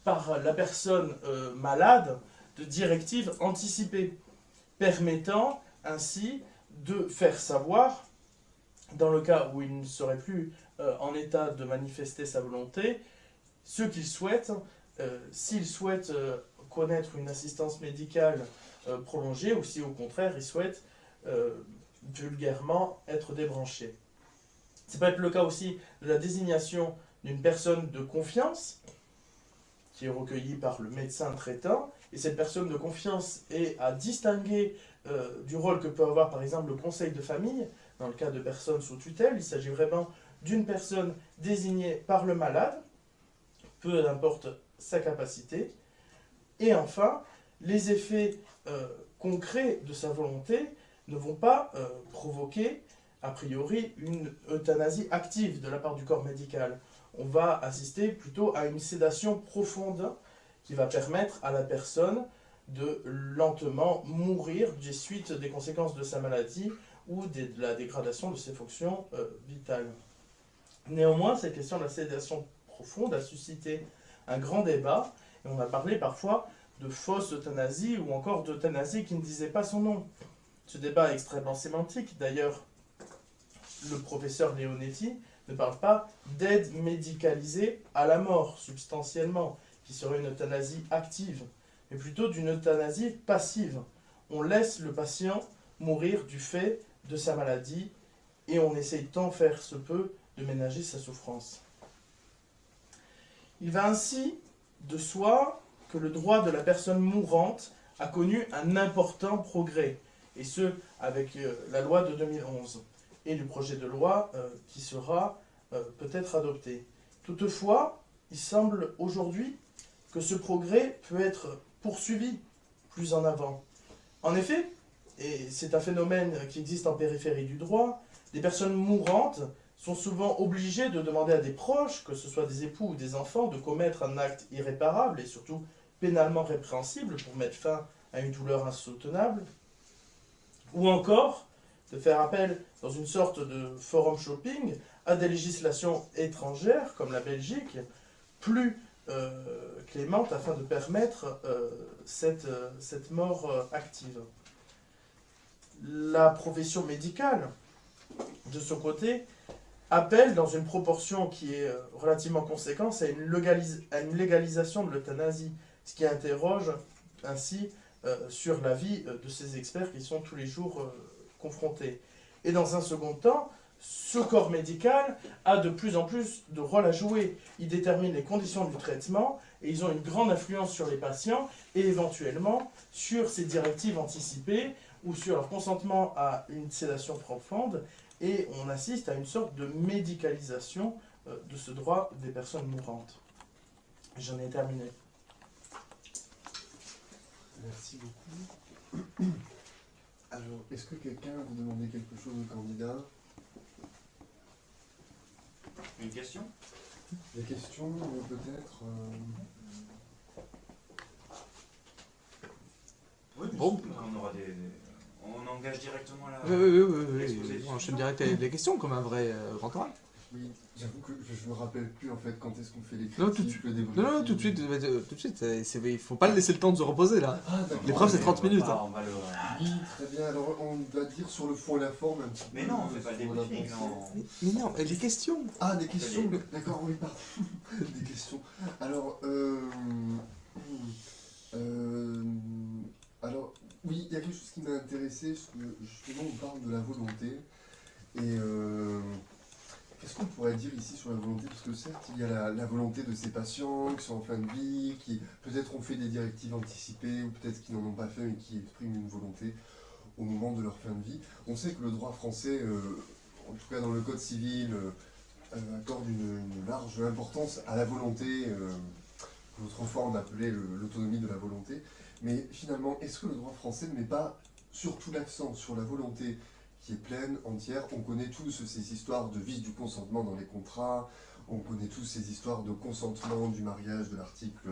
par la personne malade de directives anticipées, permettant ainsi de faire savoir, dans le cas où il ne serait plus en état de manifester sa volonté, ce qu'il souhaite, s'il souhaite connaître une assistance médicale prolongée, ou si au contraire il souhaite vulgairement être débranché. Ça peut être le cas aussi de la désignation d'une personne de confiance, qui est recueillie par le médecin traitant, et cette personne de confiance est à distinguer du rôle que peut avoir par exemple le conseil de famille, dans le cas de personnes sous tutelle. Il s'agit vraiment d'une personne désignée par le malade, peu importe sa capacité. Et enfin, les effets concrets de sa volonté ne vont pas provoquer, a priori, une euthanasie active de la part du corps médical. On va assister plutôt à une sédation profonde qui va permettre à la personne de lentement mourir des suites des conséquences de sa maladie ou de la dégradation de ses fonctions vitales. Néanmoins, cette question de la sédation profonde a suscité un grand débat, et on a parlé parfois de fausse euthanasie ou encore d'euthanasie qui ne disait pas son nom. Ce débat est extrêmement sémantique. D'ailleurs, le professeur Leonetti ne parle pas d'aide médicalisée à la mort, substantiellement, qui serait une euthanasie active, mais plutôt d'une euthanasie passive. On laisse le patient mourir du fait de sa maladie et on essaye tant faire se peut de ménager sa souffrance. Il va ainsi de soi que le droit de la personne mourante a connu un important progrès, et ce, avec la loi de 2011, et du projet de loi qui sera peut-être adopté. Toutefois, il semble aujourd'hui que ce progrès peut être poursuivi plus en avant. En effet, et c'est un phénomène qui existe en périphérie du droit, les personnes mourantes sont souvent obligées de demander à des proches, que ce soit des époux ou des enfants, de commettre un acte irréparable et surtout pénalement répréhensible pour mettre fin à une douleur insoutenable, ou encore de faire appel dans une sorte de forum shopping à des législations étrangères comme la Belgique, plus clémentes afin de permettre cette mort active. La profession médicale, de son côté, appelle dans une proportion qui est relativement conséquente à une légalisation de l'euthanasie, ce qui interroge ainsi sur la vie de ces experts qui sont tous les jours confrontés. Et dans un second temps, ce corps médical a de plus en plus de rôle à jouer. Il détermine les conditions du traitement et ils ont une grande influence sur les patients et éventuellement sur ces directives anticipées ou sur leur consentement à une sédation profonde. Et on assiste à une sorte de médicalisation de ce droit des personnes mourantes. J'en ai terminé. Merci beaucoup. Alors, est-ce que quelqu'un veut demander quelque chose au candidat? Une question? Des questions, peut-être Oui, Bon. on aura on engage directement la... Oui. On enchaîne direct avec les questions comme un vrai grand oral. Oui, j'avoue que je me rappelle plus en fait quand est-ce qu'on fait les critiques, Non, tout de suite. le débriefing. Non, tout de suite. Il faut pas laisser le temps de se reposer là. Ah, d'accord. L'épreuve c'est 30 minutes. On va le... Oui, très bien. Alors, on doit dire sur le fond et la forme un petit peu. Mais non, on fait pas le ce qu'on a débriefing, pensé. non. Mais non, des questions. Ah, des questions. D'accord, oui, pardon. Des questions. Alors, oui, il y a quelque chose qui m'a intéressé, parce que justement, on parle de la volonté. Et qu'est-ce qu'on pourrait dire ici sur la volonté? Parce que certes, il y a la volonté de ces patients qui sont en fin de vie, qui peut-être ont fait des directives anticipées, ou peut-être qui n'en ont pas fait, mais qui expriment une volonté au moment de leur fin de vie. On sait que le droit français, en tout cas dans le Code civil, accorde une large importance à la volonté, qu'autrefois on appelait l'autonomie de la volonté. Mais finalement, est-ce que le droit français ne met pas surtout l'accent sur la volonté qui est pleine, entière? On connaît tous ces histoires de vice du consentement dans les contrats, on connaît tous ces histoires de consentement du mariage de l'article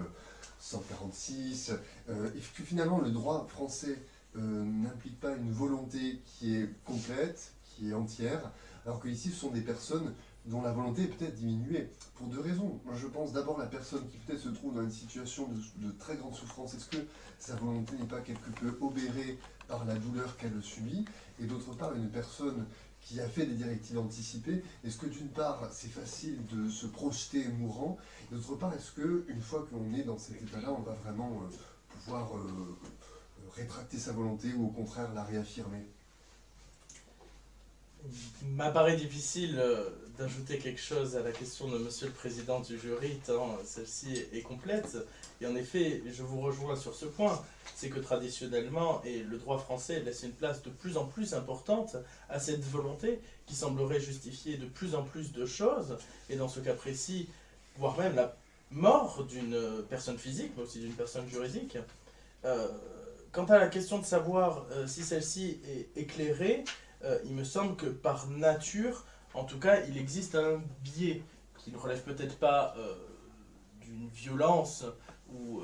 146, et que finalement le droit français n'implique pas une volonté qui est complète, qui est entière, alors que ici ce sont des personnes dont la volonté est peut-être diminuée, pour deux raisons. Moi je pense d'abord la personne qui peut-être se trouve dans une situation de très grande souffrance, est-ce que sa volonté n'est pas quelque peu obérée par la douleur qu'elle subit, et d'autre part une personne qui a fait des directives anticipées, est-ce que d'une part c'est facile de se projeter mourant, et d'autre part est-ce que une fois qu'on est dans cet état-là, on va vraiment pouvoir rétracter sa volonté ou au contraire la réaffirmer? Il m'apparaît difficile d'ajouter quelque chose à la question de Monsieur le Président du jury, tant celle-ci est complète. Et en effet, je vous rejoins sur ce point, c'est que traditionnellement, et le droit français laisse une place de plus en plus importante à cette volonté qui semblerait justifier de plus en plus de choses, et dans ce cas précis, voire même la mort d'une personne physique, mais aussi d'une personne juridique. Quant à la question de savoir si celle-ci est éclairée, il me semble que par nature, en tout cas, il existe un biais qui ne relève peut-être pas d'une violence ou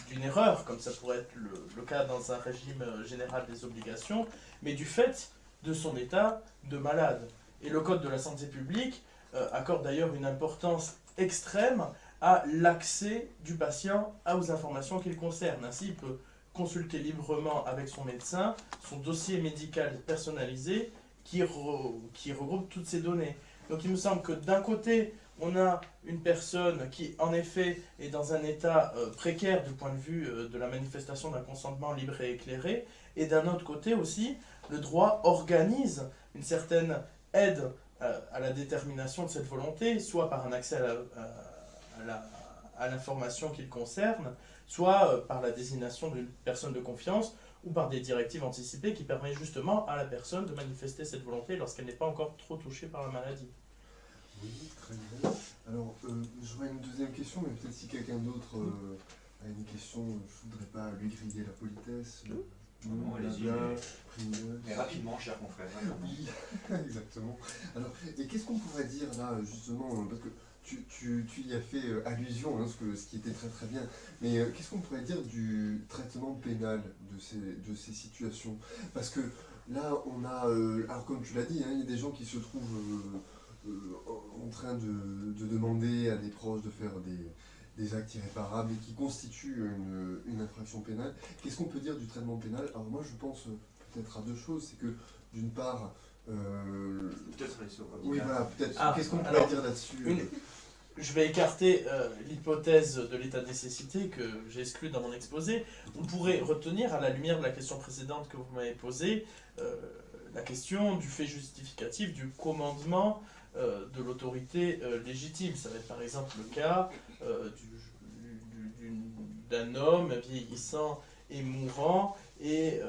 d'une erreur, comme ça pourrait être le cas dans un régime général des obligations, mais du fait de son état de malade. Et le Code de la santé publique accorde d'ailleurs une importance extrême à l'accès du patient aux informations qui le concernent. Ainsi, il peut consulter librement avec son médecin son dossier médical personnalisé qui regroupe toutes ces données. Donc il me semble que d'un côté, on a une personne qui, en effet, est dans un état précaire du point de vue de la manifestation d'un consentement libre et éclairé, et d'un autre côté aussi, le droit organise une certaine aide à la détermination de cette volonté, soit par un accès à l'information qui le concerne, soit par la désignation d'une personne de confiance, ou par des directives anticipées qui permettent justement à la personne de manifester cette volonté lorsqu'elle n'est pas encore trop touchée par la maladie. Oui, très bien. Alors, j'aurais une deuxième question, mais peut-être si quelqu'un d'autre a une question, je ne voudrais pas lui griller la politesse. Non, allez-y. Mais rapidement, cher confrère. Oui, exactement. Alors, et qu'est-ce qu'on pourrait dire là, justement, parce que tu y as fait allusion, hein, ce qui était très très bien, mais qu'est-ce qu'on pourrait dire du traitement pénal de ces situations? Parce que là, on a, alors comme tu l'as dit, hein, il y a des gens qui se trouvent en train de demander à des proches de faire des actes irréparables et qui constituent une infraction pénale. Qu'est-ce qu'on peut dire du traitement pénal? Alors moi je pense peut-être à deux choses, c'est que d'une part... Peut-être oui, voilà, peut-être. Qu'est-ce qu'on pourrait alors, dire là-dessus Je vais écarter l'hypothèse de l'état de nécessité que j'ai exclue dans mon exposé. On pourrait retenir, à la lumière de la question précédente que vous m'avez posée, la question du fait justificatif du commandement de l'autorité légitime. Ça va être par exemple le cas d'un homme vieillissant et mourant et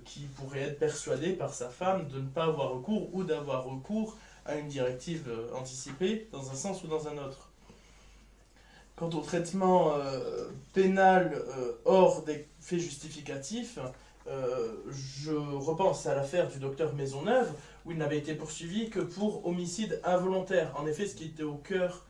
qui pourrait être persuadé par sa femme de ne pas avoir recours ou d'avoir recours à une directive anticipée dans un sens ou dans un autre. Quant au traitement pénal hors des faits justificatifs, je repense à l'affaire du docteur Maisonneuve, où il n'avait été poursuivi que pour homicide involontaire. En effet, ce qui était au cœur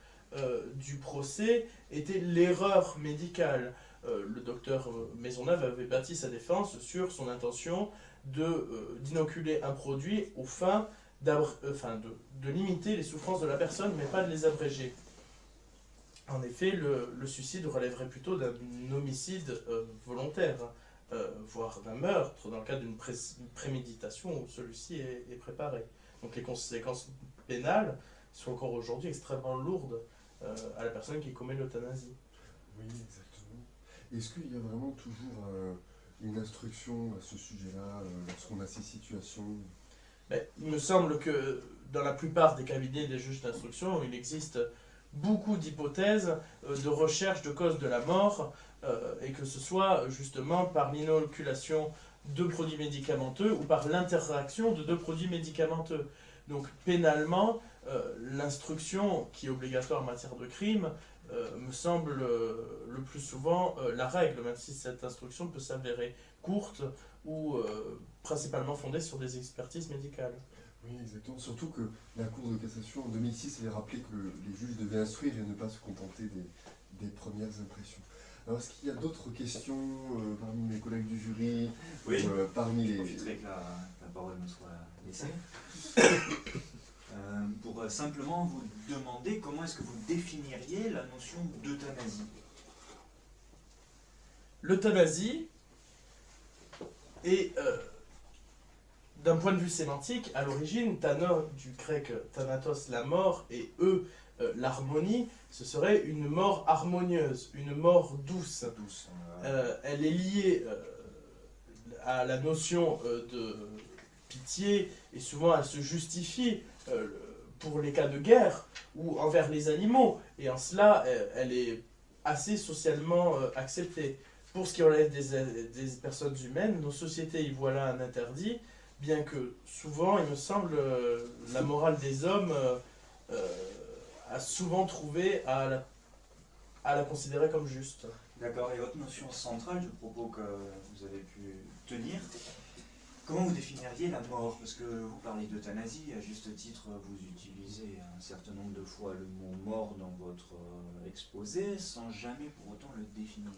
du procès était l'erreur médicale. Le docteur Maisonneuve avait bâti sa défense sur son intention d'inoculer un produit aux fins de limiter les souffrances de la personne, mais pas de les abréger. En effet, le suicide relèverait plutôt d'un homicide volontaire, voire d'un meurtre, dans le cas d'une préméditation où celui-ci est préparé. Donc les conséquences pénales sont encore aujourd'hui extrêmement lourdes à la personne qui commet l'euthanasie. Oui, exactement. Est-ce qu'il y a vraiment toujours une instruction à ce sujet-là, lorsqu'on a ces situations? Mais il me semble que dans la plupart des cabinets des juges d'instruction, il existe beaucoup d'hypothèses de recherche de cause de la mort, et que ce soit justement par l'inoculation de produits médicamenteux ou par l'interaction de deux produits médicamenteux. Donc pénalement, l'instruction qui est obligatoire en matière de crime me semble le plus souvent la règle, même si cette instruction peut s'avérer courte ou principalement fondée sur des expertises médicales. Oui, exactement. Surtout que la Cour de cassation en 2006 avait rappelé que les juges devaient instruire et ne pas se contenter des premières impressions. Alors, est-ce qu'il y a d'autres questions parmi mes collègues du jury? Oui, parmi je les... profiterai que la parole me soit laissée. Pour simplement vous demander comment est-ce que vous définiriez la notion d'euthanasie. L'euthanasie est, d'un point de vue sémantique, à l'origine, du grec thanatos, la mort, et l'harmonie, ce serait une mort harmonieuse, une mort douce. Elle est liée à la notion de pitié, et souvent elle se justifie pour les cas de guerre ou envers les animaux, et en cela elle est assez socialement acceptée. Pour ce qui relève des personnes humaines, nos sociétés y voient là un interdit, bien que souvent, il me semble, la morale des hommes a souvent trouvé à la considérer comme juste. D'accord, et votre notion centrale du propos que vous avez pu tenir, comment vous définiriez la mort? Parce que vous parlez d'euthanasie, à juste titre, vous utilisez un certain nombre de fois le mot mort dans votre exposé, sans jamais pour autant le définir.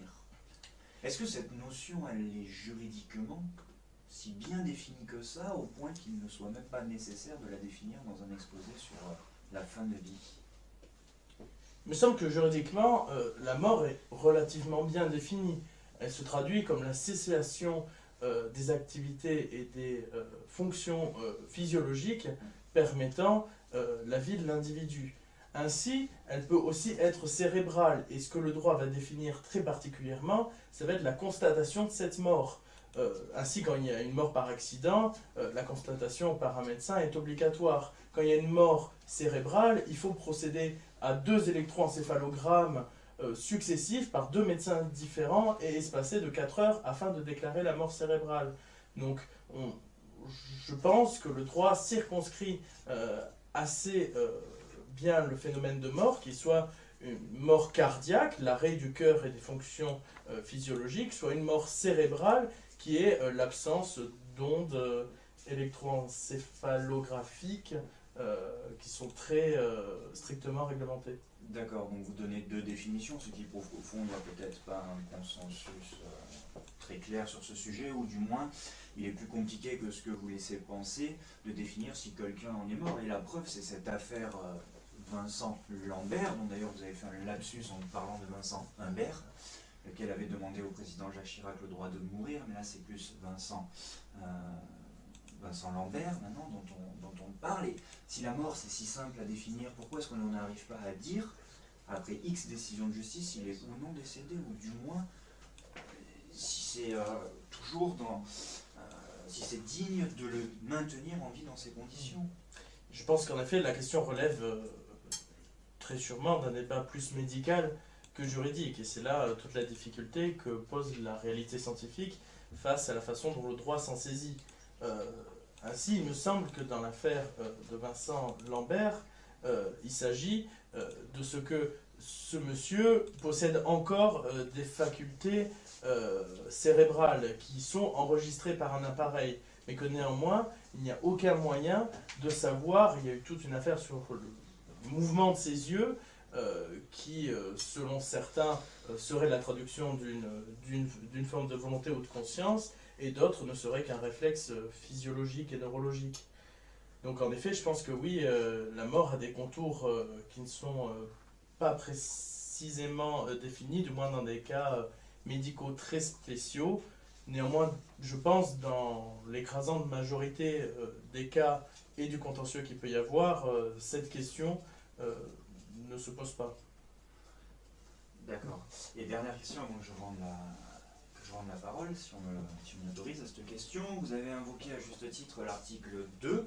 Est-ce que cette notion, elle est juridiquement si bien définie que ça, au point qu'il ne soit même pas nécessaire de la définir dans un exposé sur la fin de vie? Il me semble que juridiquement, la mort est relativement bien définie. Elle se traduit comme la cessation des activités et des fonctions physiologiques permettant la vie de l'individu. Ainsi, elle peut aussi être cérébrale, et ce que le droit va définir très particulièrement, ça va être la constatation de cette mort. Ainsi, quand il y a une mort par accident, la constatation par un médecin est obligatoire. Quand il y a une mort cérébrale, il faut procéder à 2 électroencéphalogrammes successifs par 2 médecins différents et espacés de 4 heures afin de déclarer la mort cérébrale. Donc, je pense que le droit circonscrit assez bien le phénomène de mort, qu'il soit une mort cardiaque, l'arrêt du cœur et des fonctions physiologiques, soit une mort cérébrale, qui est l'absence d'ondes électroencéphalographiques qui sont très strictement réglementées. D'accord, donc vous donnez 2 définitions, ce qui prouve qu'au fond, il n'y a peut-être pas un consensus très clair sur ce sujet, ou du moins, il est plus compliqué que ce que vous laissez penser de définir si quelqu'un en est mort. Et la preuve, c'est cette affaire Vincent Lambert, dont d'ailleurs vous avez fait un lapsus en parlant de Vincent Humbert, lequel avait demandé au président Jacques Chirac le droit de mourir, mais là c'est plus Vincent Lambert maintenant dont on parle. Et si la mort c'est si simple à définir, pourquoi est-ce qu'on n'arrive pas à dire, après X décisions de justice, s'il est ou non décédé, ou du moins si c'est toujours si c'est digne de le maintenir en vie dans ces conditions? Je pense qu'en effet la question relève très sûrement d'un débat plus médical que juridique, et c'est là toute la difficulté que pose la réalité scientifique face à la façon dont le droit s'en saisit. Ainsi, il me semble que dans l'affaire de Vincent Lambert, il s'agit de ce que ce monsieur possède encore des facultés cérébrales qui sont enregistrées par un appareil, mais que néanmoins, il n'y a aucun moyen de savoir. Il y a eu toute une affaire sur le mouvement de ses yeux, qui, selon certains, serait la traduction d'une forme de volonté ou de conscience, et d'autres ne serait qu'un réflexe physiologique et neurologique. Donc en effet, je pense que oui, la mort a des contours qui ne sont pas précisément définis, du moins dans des cas médicaux très spéciaux. Néanmoins, je pense, dans l'écrasante majorité des cas et du contentieux qu'il peut y avoir, cette question ne se pose pas. D'accord. Et dernière question avant que je rende la parole, si on m'autorise à cette question. Vous avez invoqué à juste titre l'article 2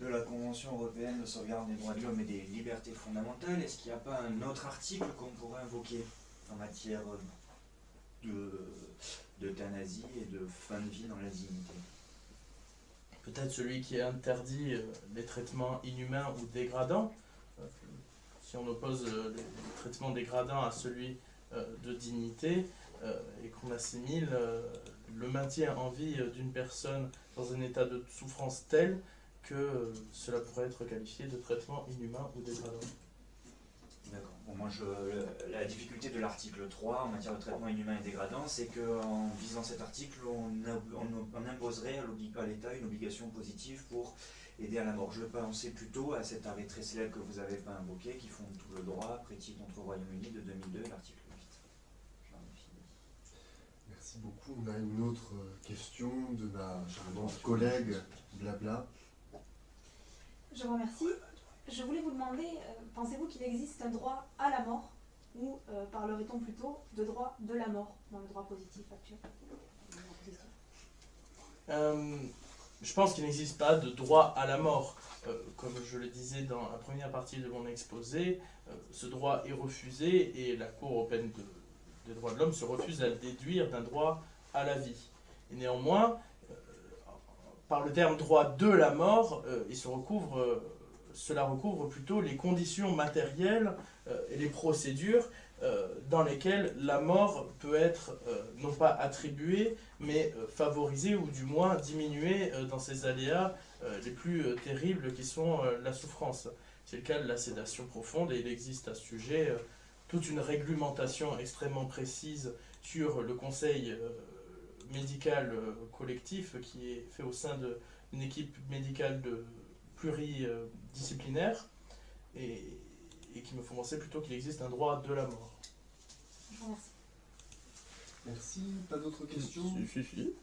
de la Convention européenne de sauvegarde des droits de l'homme et des libertés fondamentales. Est-ce qu'il n'y a pas un autre article qu'on pourrait invoquer en matière d'euthanasie et de fin de vie dans la dignité? Peut-être celui qui interdit les traitements inhumains ou dégradants. Si on oppose les traitements dégradants à celui de dignité, et qu'on assimile le maintien en vie d'une personne dans un état de souffrance tel que cela pourrait être qualifié de traitement inhumain ou dégradant. D'accord. Bon, moi, la difficulté de l'article 3 en matière de traitement inhumain et dégradant, c'est qu'en visant cet article, on imposerait à l'État une obligation positive pour aider à la mort. Je pensais plutôt à cet arrêt très célèbre que vous n'avez pas invoqué, qui fonde tout le droit, Préti contre Royaume-Uni de 2002, l'article 8. J'en ai fini. Merci beaucoup. On a une autre question de ma charmante collègue Blabla. Je vous remercie. Je voulais vous demander, pensez-vous qu'il existe un droit à la mort, ou parlerait-on plutôt de droit de la mort dans le droit positif actuel? Je pense qu'il n'existe pas de droit à la mort. Comme je le disais dans la première partie de mon exposé, ce droit est refusé et la Cour européenne des droits de l'homme se refuse à le déduire d'un droit à la vie. Et néanmoins, par le terme droit de la mort, cela recouvre plutôt les conditions matérielles et les procédures dans lesquelles la mort peut être non pas attribuée, mais favorisée ou du moins diminuée dans ses aléas les plus terribles qui sont la souffrance. C'est le cas de la sédation profonde, et il existe à ce sujet toute une réglementation extrêmement précise sur le conseil médical collectif qui est fait au sein d'une équipe médicale pluridisciplinaire. Et et qui me font penser plutôt qu'il existe un droit de la mort. Je vous remercie. Merci, pas d'autres questions? Si.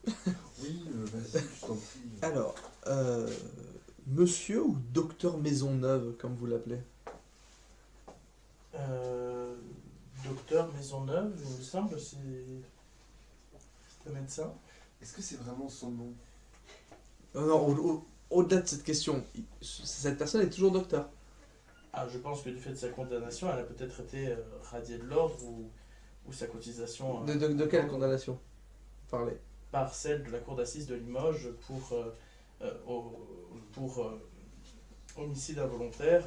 Oui, vas-y, je t'en prie. Alors, monsieur ou docteur Maisonneuve, comme vous l'appelez? Docteur Maisonneuve, il me semble, c'est un médecin. Est-ce que c'est vraiment son nom? Non, au-delà de cette question, cette personne est toujours docteur. Ah, je pense que du fait de sa condamnation, elle a peut-être été radiée de l'ordre ou sa cotisation De quelle condamnation parlez? par celle de la cour d'assises de Limoges pour homicide involontaire,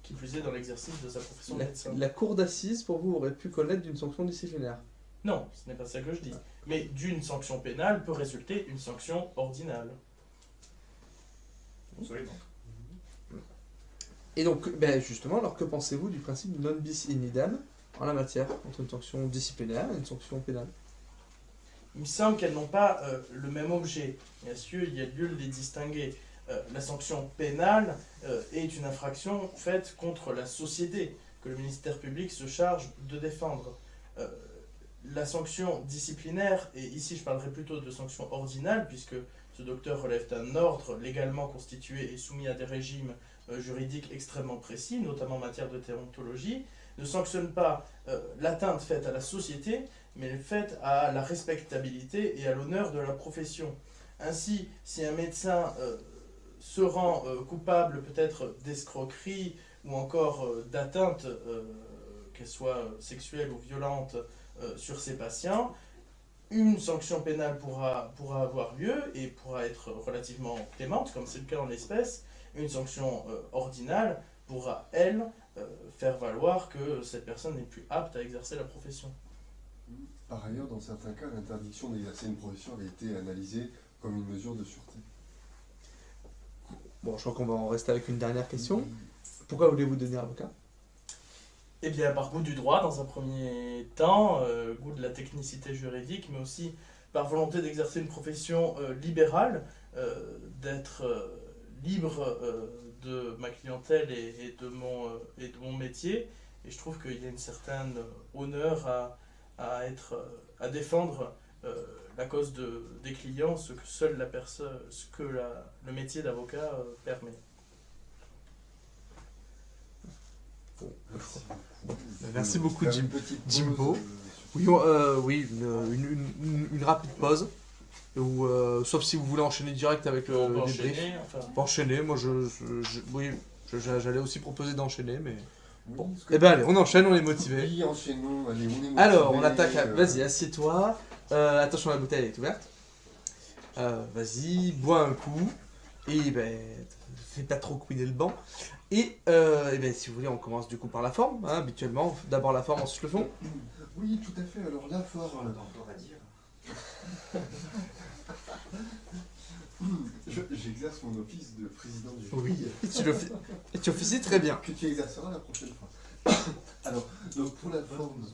qui plus est dans l'exercice de sa profession de médecin. La cour d'assises, pour vous, aurait pu connaître d'une sanction disciplinaire. Non, ce n'est pas ça que je dis. Mais d'une sanction pénale peut résulter une sanction ordinale. Absolument. Et donc, ben justement, alors que pensez-vous du principe non bis in idem en la matière, entre une sanction disciplinaire et une sanction pénale? Il me semble qu'elles n'ont pas le même objet. Bien sûr, il y a lieu de les distinguer. La sanction pénale est une infraction faite contre la société que le ministère public se charge de défendre. La sanction disciplinaire, et ici je parlerai plutôt de sanction ordinale, puisque ce docteur relève d'un ordre légalement constitué et soumis à des régimes juridiques extrêmement précis, notamment en matière de déontologie, ne sanctionne pas l'atteinte faite à la société, mais faite à la respectabilité et à l'honneur de la profession. Ainsi, si un médecin se rend coupable peut-être d'escroquerie ou encore d'atteinte, qu'elle soit sexuelle ou violente, sur ses patients, une sanction pénale pourra avoir lieu et pourra être relativement clémente, comme c'est le cas en l'espèce. Une sanction ordinale pourra, elle, faire valoir que cette personne n'est plus apte à exercer la profession. Par ailleurs, dans certains cas, l'interdiction d'exercer une profession avait été analysée comme une mesure de sûreté. Bon, je crois qu'on va en rester avec une dernière question. Pourquoi voulez-vous devenir avocat? Eh bien, par goût du droit, dans un premier temps, goût de la technicité juridique, mais aussi par volonté d'exercer une profession libérale, d'être libre de ma clientèle et de mon métier. Et je trouve qu'il y a une certaine honneur à défendre la cause des clients, ce que seule la personne, le métier d'avocat permet. Merci beaucoup, Faire une petite pause, Jimbo. Oui, une rapide pause. Ou, sauf si vous voulez enchaîner direct avec le On peut débrief. enchaîner, enfin. On peut enchaîner, moi j'allais aussi proposer d'enchaîner, mais Oui, bon. est-ce que- Eh ben allez, on enchaîne, on est motivé. Oui, enchaînons, allez, on est motivé. Alors, on attaque. Vas-y, assieds-toi. Attention, la bouteille est ouverte. Vas-y, bois un coup. Et ben, fais pas trop couiner le banc. Et ben, si vous voulez, on commence du coup par la forme, hein, habituellement. D'abord la forme, ensuite le fond. Oui, tout à fait. Alors, la On a forme. encore à dire. J'exerce mon office de président du Oui, jury. tu officies très bien. Que tu exerceras la prochaine fois. Alors, donc pour la forme.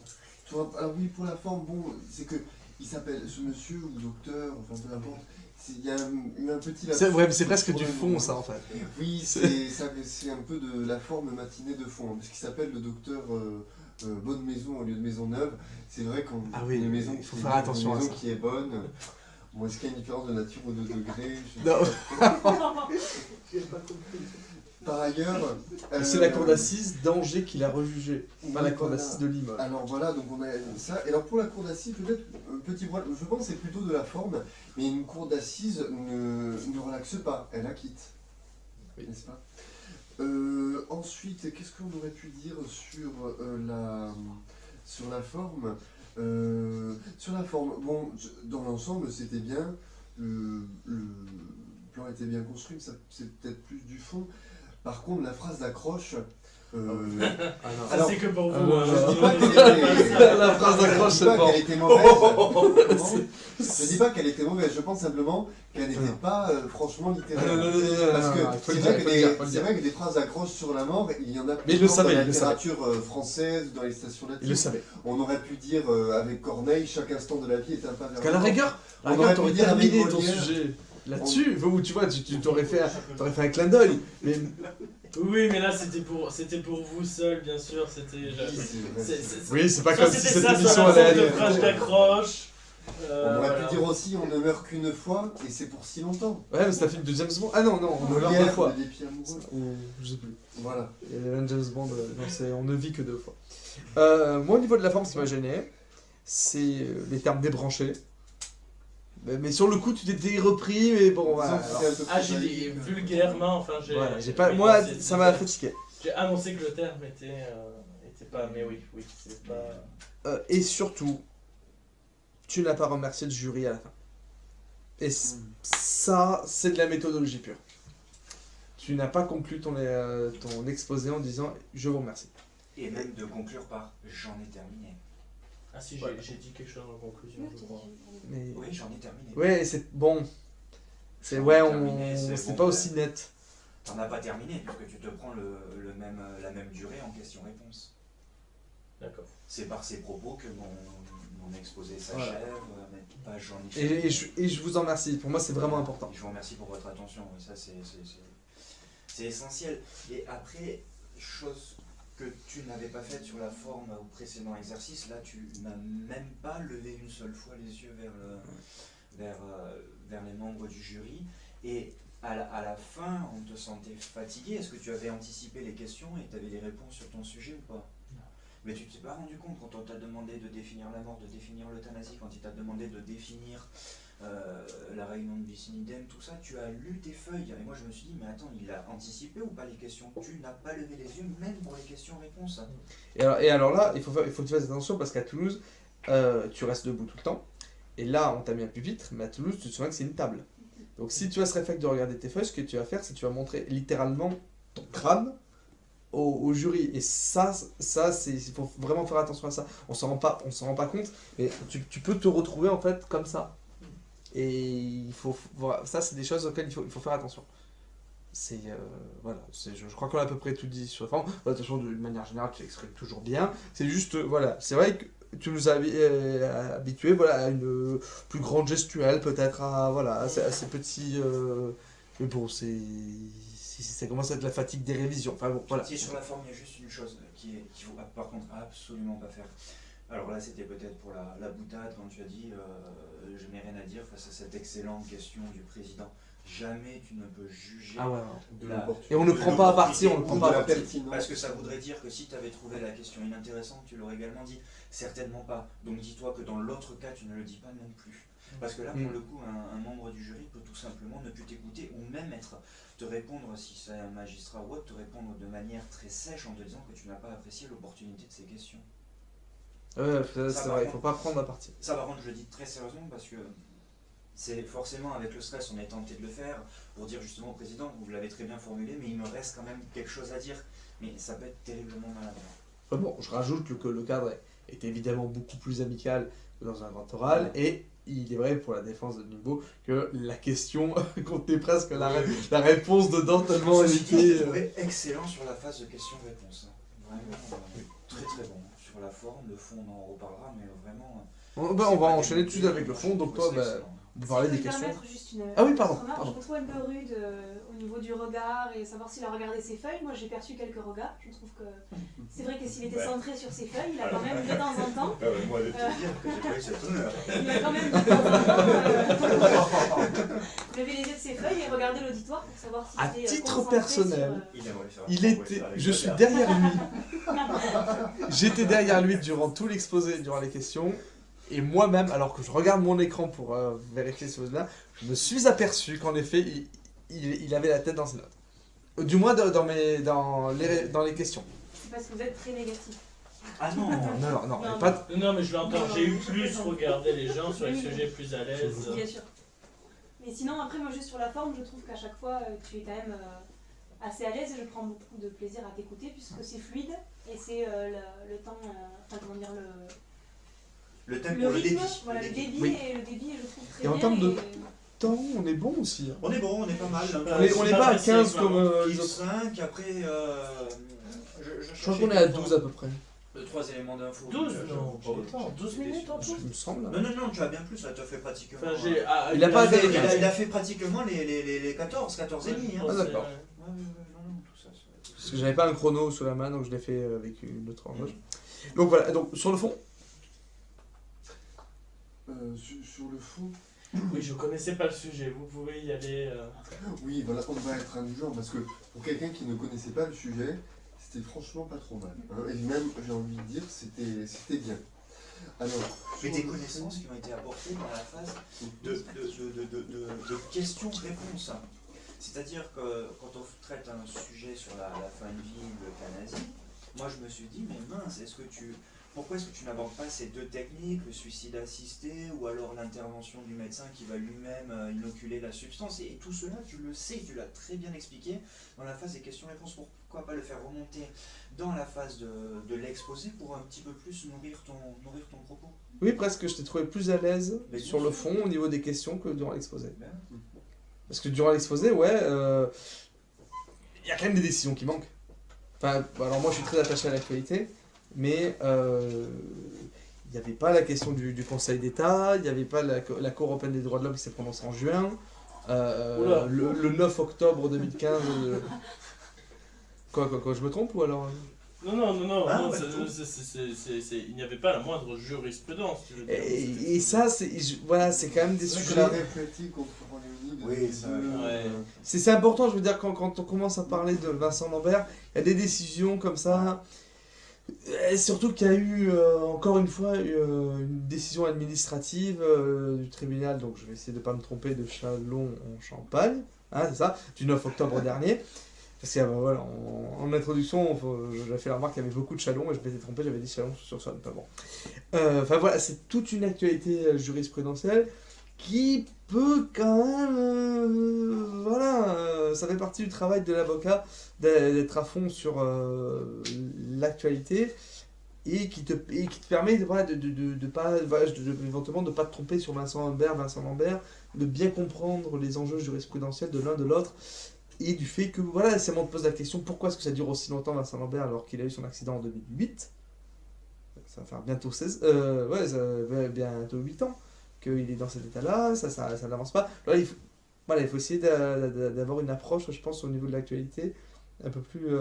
Alors oui, pour la forme, bon, c'est que il s'appelle ce monsieur ou docteur, enfin peu importe. Il y a eu un petit lapsus. Ouais, mais c'est presque pour du le fond, nom. ça, en fait. Oui, c'est un peu de la forme matinée de fond. Ce qui s'appelle le docteur Bonne Maison au lieu de Maison Neuve. C'est vrai qu'on Ah oui, une maison il faut qui faire est attention une à maison ça. qui est bonne. Bon, est-ce qu'il y a une différence de nature ou de degré? Non. Par ailleurs, C'est la cour d'assises d'Angers qui l'a rejugé, pas la cour voilà. d'assises de Limoges. Alors voilà, donc on a ça. Et alors pour la cour d'assises, peut-être petit voile, je pense que c'est plutôt de la forme, mais une cour d'assises ne relaxe pas, elle acquitte. Oui. N'est-ce pas? Ensuite, qu'est-ce qu'on aurait pu dire sur la forme? Sur la forme, bon, dans l'ensemble, c'était bien. Le plan était bien construit, mais c'est peut-être plus du fond. Par contre, la phrase d'accroche. Ça, Alors, c'est que pour vous. je dis pas sinon, qu'elle était- La phrase d'accroche, je dis c'est pas bon. qu'elle était mauvaise. Je dis pas qu'elle était mauvaise, je pense simplement qu'elle n'était pas franchement littéraire. Parce que il faut le c'est dire, vrai il que faut le dire, faut le c'est dire. vrai que des phrases d'accroche sur la mort, il y en a Mais il plus le savait, dans la il le savait. littérature française, dans les stations Il le latines. savait. On aurait pu dire avec Corneille, chaque instant de la vie est un pas vers Qu'à la le rigueur, On aurait pu t'aurais dire avec terminé ton Molière. sujet là-dessus. Ou tu vois, tu t'aurais fait un clin d'œil. Mais Oui, mais là c'était pour vous seul, bien sûr. C'était. Oui, c'est pas Soit comme si c'était cette ça, émission soit allait la sorte de aller. phrase d'accroche. On aurait Voilà. pu dire aussi on ne meurt qu'une fois et c'est pour si longtemps. Ouais, mais c'est un film de James Bond. Ah non, on ne meurt Hier, deux fois. le défi amoureux. Ou je sais plus. Voilà. Il y avait un James Bond, non, c'est on ne vit que deux fois. Moi, au niveau de la forme, ce qui m'a gêné, c'est les termes débranchés. Mais sur le coup, tu t'étais repris, mais bon, voilà. Disons que c'était un peu Ah, plus j'ai dit valide. vulgairement, enfin j'ai. Voilà, j'ai pas, moi, ça m'a fatigué. J'ai annoncé que le terme était pas. Mais oui, c'est pas. Et surtout, tu n'as pas remercié le jury à la fin. Et ça, c'est de la méthodologie pure. Tu n'as pas conclu ton exposé en disant « je vous remercie ». Et même de conclure par « j'en ai terminé Ah si, Ouais. j'ai dit quelque chose en conclusion, je crois. Mais... ». Oui, j'en ai terminé. Ouais, c'est bon. C'est J'en ai ouais, terminé, c'est bon, pas aussi net. T'en as pas terminé, puisque tu te prends la même durée en question-réponse. D'accord. C'est par ces propos que mon exposé s'achève, mais pas j'en ai Et je vous en remercie. Pour moi, c'est vraiment important. Je vous remercie pour votre attention, oui, ça c'est essentiel. Et après, chose que tu n'avais pas faite sur la forme au précédent exercice, là tu n'as même pas levé une seule fois les yeux vers les membres du jury. Et à la fin, on te sentait fatigué. Est-ce que tu avais anticipé les questions et tu avais les réponses sur ton sujet ou pas? Mais tu t'es pas rendu compte quand on t'a demandé de définir la mort, de définir l'euthanasie, quand il t'a demandé de définir la réunion de bis in idem, tout ça, tu as lu tes feuilles. Et moi je me suis dit, mais attends, il a anticipé ou pas les questions? Tu n'as pas levé les yeux, même pour les questions-réponses. Et alors là, il faut que tu fasses attention parce qu'à Toulouse, tu restes debout tout le temps. Et là, on t'a mis un pupitre, mais à Toulouse, tu te souviens que c'est une table. Donc si tu as ce réflexe de regarder tes feuilles, ce que tu vas faire, c'est que tu vas montrer littéralement ton crâne au jury. Et ça il faut vraiment faire attention à ça. On s'en rend pas compte, mais tu peux te retrouver en fait comme ça. Et il faut voilà, ça c'est des choses auxquelles il faut faire attention. C'est voilà, je crois qu'on a à peu près tout dit sur la forme. De toute façon, d'une manière générale, tu l'exprimes toujours bien. C'est juste voilà, c'est vrai que tu nous as habitués voilà, à une plus grande gestuelle, peut-être à ces petits. Mais bon, ça commence à être la fatigue des révisions. Enfin bon, voilà. Si sur la forme, il y a juste une chose qu'il faut par contre absolument pas faire. Alors là, c'était peut-être pour la boutade quand tu as dit je n'ai rien à dire face à cette excellente question du président. Jamais tu ne peux juger Et on ne prend pas à partie, on ne prend pas à partie. Parce que ça voudrait dire que si tu avais trouvé la question inintéressante, tu l'aurais également dit. Certainement pas. Donc dis-toi que dans l'autre cas, tu ne le dis pas non plus. Parce que là, pour le coup, un membre du jury peut tout simplement ne plus t'écouter ou même te répondre, si c'est un magistrat ou autre, te répondre de manière très sèche en te disant que tu n'as pas apprécié l'opportunité de ces questions. Ouais, c'est vrai, il faut pas prendre à partie. Ça, par contre, je le dis très sérieusement parce que c'est forcément avec le stress, on est tenté de le faire pour dire justement au président, vous l'avez très bien formulé, mais il me reste quand même quelque chose à dire. Mais ça peut être terriblement maladroit. Bon, je rajoute que le cadre est évidemment beaucoup plus amical que dans un grand oral, et il est vrai pour la défense de Nimbo que la question contenait presque la réponse dedans tellement elle était... excellent sur la phase de questions-réponses. Vraiment très très bon. Sur la forme, le fond on en reparlera, mais vraiment... On va enchaîner tout de suite avec le fond, donc toi, on va parler des questions. Ah oui, pardon. Je me trouve un peu rude au niveau du regard et savoir s'il a regardé ses feuilles. Moi j'ai perçu quelques regards. Je trouve que c'est vrai que s'il était centré sur ses feuilles, il a quand même de temps en temps. Moi de te dire que j'ai pas eu cet honneur. Il a quand même de temps en temps levé les yeux de ses feuilles et regardé l'auditoire pour savoir si À c'était titre personnel, sur, je suis derrière lui. J'étais derrière lui durant tout l'exposé, durant les questions. Et moi-même, alors que je regarde mon écran pour vérifier ce là, je me suis aperçu qu'en effet, il avait la tête dans ses notes. Du moins dans les questions. C'est parce que vous êtes très négatif. Ah non, non, mais je l'entends, j'ai eu plus regardé les gens sur les sujets plus à l'aise. Bien sûr. Mais sinon, après, moi, juste sur la forme, je trouve qu'à chaque fois, tu es quand même assez à l'aise et je prends beaucoup de plaisir à t'écouter puisque c'est fluide et c'est le temps, enfin, comment dire, le tempo, le rythme, débit. Voilà, le débit, oui. Et le débit, je trouve très et bien. En termes de temps, on est bon aussi. On est bon, on est pas mal. On n'est pas à 15 comme les autres. 5, après, je crois qu'on est à 12 à peu près. 3 éléments d'infos. 12 non, pas autant. 12 minutes en tout. Il me semble. Non, tu as bien plus, là, tu as fait pratiquement. Enfin, il a fait pratiquement les 14 et demi. Ah d'accord. Non, tout ça. Parce que j'avais pas un chrono sous la main, donc je l'ai fait avec une autre horloge. Donc voilà, donc sur le fond. Sur le fond, Oui, je connaissais pas le sujet, vous pouvez y aller. oui, voilà, on va être indulgent parce que pour quelqu'un qui ne connaissait pas le sujet, c'était franchement pas trop mal. Hein, et même, j'ai envie de dire, c'était bien. Alors, Mais sur des le connaissances qui ont été apportées dans la phase de questions-réponses. C'est-à-dire que quand on traite un sujet sur la fin de vie, l'euthanasie, moi je me suis dit, mais mince, pourquoi est-ce que tu n'abordes pas ces deux techniques, le suicide assisté ou alors l'intervention du médecin qui va lui-même inoculer la substance, et tout cela, tu le sais, tu l'as très bien expliqué dans la phase des questions-réponses. Pourquoi pas le faire remonter dans la phase de l'exposé pour un petit peu plus nourrir ton propos? Oui, presque, je t'ai trouvé plus à l'aise Mais sur bien le sûr. fond au niveau des questions que durant l'exposé. Ben, Parce que durant l'exposé, ouais, il y a quand même des décisions qui manquent. Enfin, alors moi je suis très attaché à l'actualité, mais il n'y avait pas la question du Conseil d'État, il n'y avait pas la Cour européenne des droits de l'homme qui s'est prononcée en juin, Oula. le 9 octobre 2015. Quoi, je me trompe ou alors Non, Ah, non, ouais, il n'y avait pas la moindre jurisprudence. Je veux dire. Et ça, voilà, c'est quand même des C'est vrai que sujets. l'arrêt politique contre Royaume-Uni, Oui, ça, ouais. C'est important, je veux dire, quand on commence à parler de Vincent Lambert, il y a des décisions comme ça. Et surtout qu'il y a eu, encore une fois, une décision administrative du tribunal, donc je vais essayer de ne pas me tromper, de Châlons en Champagne, hein, c'est ça, du 9 octobre dernier. Parce que voilà, en introduction, j'avais fait la remarque qu'il y avait beaucoup de Châlons, et je m'étais trompé, j'avais dit Châlons sur Saône, pas bon. Enfin voilà, c'est toute une actualité jurisprudentielle qui peut quand même, voilà, ça fait partie du travail de l'avocat d'être à fond sur l'actualité et qui te permet voilà, de pas, voilà, éventuellement de pas te tromper sur Vincent Lambert, de bien comprendre les enjeux jurisprudentiels de l'un de l'autre et du fait que voilà, si on te pose la question pourquoi est-ce que ça dure aussi longtemps Vincent Lambert alors qu'il a eu son accident en 2008, ça va faire bientôt 16, ouais, ça va bientôt 8 ans qu'il est dans cet état-là, ça n'avance pas. Alors, il faut essayer d'avoir une approche, je pense, au niveau de l'actualité un peu plus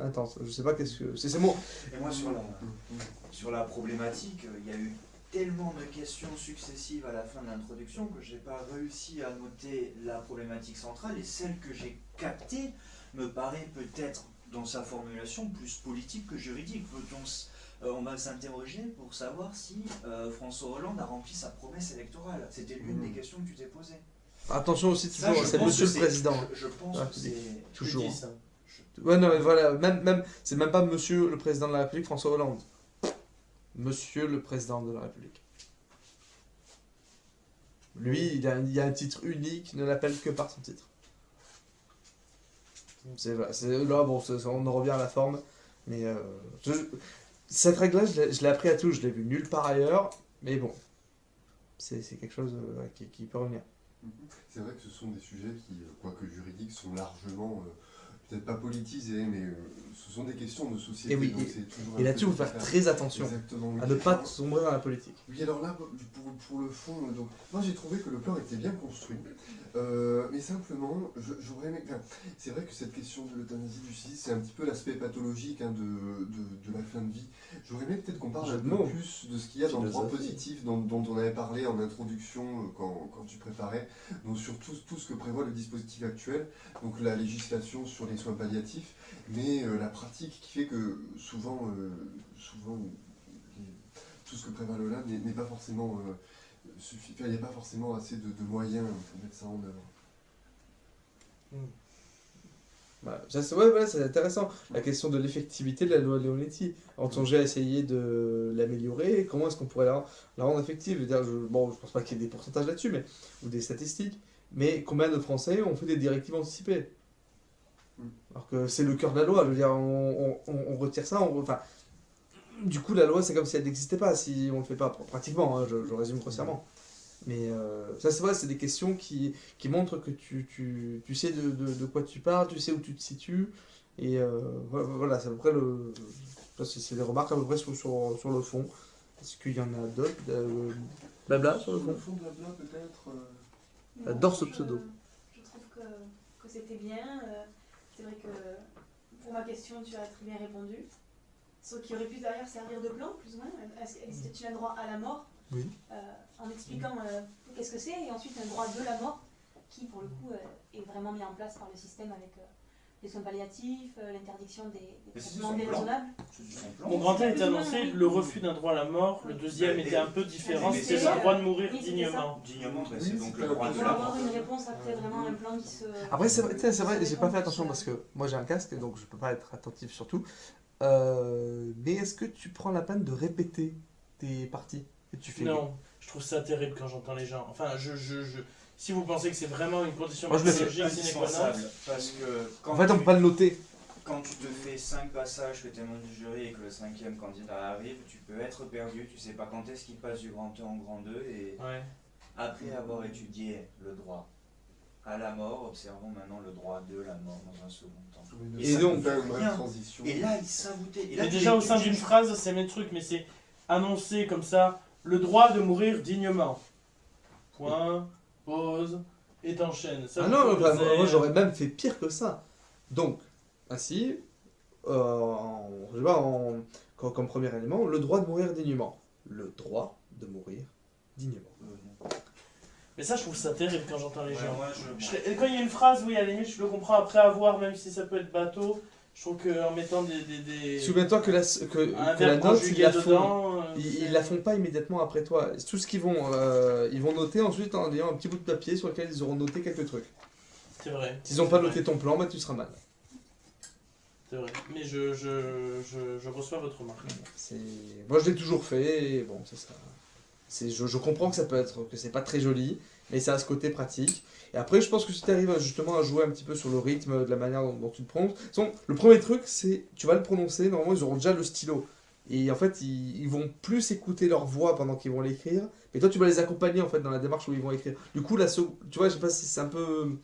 intense. Je sais pas qu'est-ce que... C'est mon... Et moi, sur la problématique, il y a eu tellement de questions successives à la fin de l'introduction que je n'ai pas réussi à noter la problématique centrale, et celle que j'ai captée me paraît peut-être, dans sa formulation, plus politique que juridique. On va s'interroger pour savoir si François Hollande a rempli sa promesse électorale. C'était l'une des questions que tu t'es posée. Attention aussi, Ça, toujours, je c'est pense Monsieur que le Président. Je pense Ouais, que c'est... Toujours. Tu dis ça. Ouais, non, mais voilà, même, c'est même pas Monsieur le Président de la République, François Hollande. Monsieur le Président de la République. Lui, il y a un titre unique, ne l'appelle que par son titre. Voilà, là, bon, on en revient à la forme, mais cette règle-là, je l'ai appris à tout, je l'ai vu nulle part ailleurs, mais bon, c'est quelque chose qui peut revenir. C'est vrai que ce sont des sujets qui, quoique juridiques, sont largement, peut-être pas politisés, mais ce sont des questions de société. Et oui, donc c'est toujours et un là-dessus, peu il faut faire délicat. très attention Exactement, oui. à ne pas sombrer dans la politique. Oui, alors là, pour le fond, donc, moi j'ai trouvé que le plan était bien construit. Mais simplement, j'aurais aimé. Enfin, c'est vrai que cette question de l'euthanasie, du suicide, c'est un petit peu l'aspect pathologique hein, de la fin de vie. J'aurais aimé peut-être qu'on parle un peu plus de ce qu'il y a dans le droit positif dont on avait parlé en introduction quand tu préparais. Donc sur tout ce que prévoit le dispositif actuel, donc la législation sur les soins palliatifs, mais la pratique qui fait que souvent tout ce que prévoit le LAN n'est pas forcément suffisant. Il n'y a pas forcément assez de moyens pour mettre ça en œuvre. Voilà. C'est intéressant. La question de l'effectivité de la loi Leonetti. On songeait à essayer de l'améliorer. Comment est-ce qu'on pourrait la rendre effective? Je veux dire, je pense pas qu'il y ait des pourcentages là-dessus, ou des statistiques. Mais combien de Français ont fait des directives anticipées? Alors que c'est le cœur de la loi. Je veux dire, on retire ça. Du coup, la loi, c'est comme si elle n'existait pas si on le fait pas. Pratiquement, hein, je résume grossièrement. Mais ça, c'est vrai, c'est des questions qui montrent que tu sais de quoi tu parles, tu sais où tu te situes. Et voilà, c'est à peu près c'est des remarques à peu près sur le fond. Est-ce qu'il y en a d'autres blabla sur le fond? Blabla, peut-être. J'adore ce pseudo. Je trouve que c'était bien. C'est vrai que pour ma question, tu as très bien répondu. Ce qui aurait pu d'ailleurs servir de plan, plus ou moins. Existe-t-il un droit à la mort? Oui. En expliquant qu'est-ce que c'est, et ensuite un droit de la mort qui, pour le coup, est vraiment mis en place par le système avec les soins palliatifs, l'interdiction des traitements déraisonnables. Mon grand a été annoncé le refus d'un droit à la mort. Le deuxième était un peu différent, c'était le droit de mourir dignement. Dignement, c'est donc le droit de Pour la avoir mort. une réponse après, vraiment un plan qui se... Après, c'est vrai, j'ai pas fait attention parce que moi j'ai un casque, donc je peux pas être attentif sur tout. Mais est-ce que tu prends la peine de répéter tes parties que tu fais? Non, je trouve ça terrible quand j'entends les gens. Enfin, si vous pensez que c'est vraiment une condition Moi, je le fais. méthodologique sine qua non, Indispensable, parce que quand En fait, on peut pas le noter. quand tu te fais 5 passages que tu es membre du jury et que le 5e candidat arrive, tu peux être perdu, tu sais pas quand est-ce qu'il passe du grand 1 en grand 2 et ouais. après avoir étudié le droit à la mort, observons maintenant le droit de la mort dans un second temps. Et ça donc, ne faire veut une rien. vraie transition. Et là, il s'aboutait. Et là, Mais tu déjà au sein étudies d'une juste- phrase, c'est mes trucs, mais c'est annoncé comme ça, le droit de mourir dignement. Point, pause, et t'enchaînes. Ça, Ah vous non, proposez- moi j'aurais même fait pire que ça. Donc, ainsi, je sais pas, comme premier élément, le droit de mourir dignement. Le droit de mourir dignement. Mais ça, je trouve ça terrible quand j'entends les Ouais, gens. moi, Et quand il y a une phrase, oui, à la limite, je le comprends après avoir, même si ça peut être bateau. Je trouve qu'en mettant des... Souviens-toi que un la verbe note, conjugué ils la font. dedans. Ils la font pas immédiatement après toi. Tout ce qu'ils vont, ils vont noter ensuite en ayant un petit bout de papier sur lequel ils auront noté quelques trucs. C'est vrai. S'ils n'ont pas noté ton plan, bah tu seras mal. C'est vrai. Mais je reçois votre remarque. Moi je l'ai toujours fait, et bon, c'est ça. Je comprends que ça peut être, que c'est pas très joli, mais ça a ce côté pratique. Et après, je pense que si tu arrives justement à jouer un petit peu sur le rythme, de la manière dont tu le prononces. De toute façon, le premier truc, c'est tu vas le prononcer, normalement ils auront déjà le stylo. Et en fait, ils vont plus écouter leur voix pendant qu'ils vont l'écrire, mais toi tu vas les accompagner en fait dans la démarche où ils vont écrire. Du coup, tu vois, je sais pas si c'est un peu.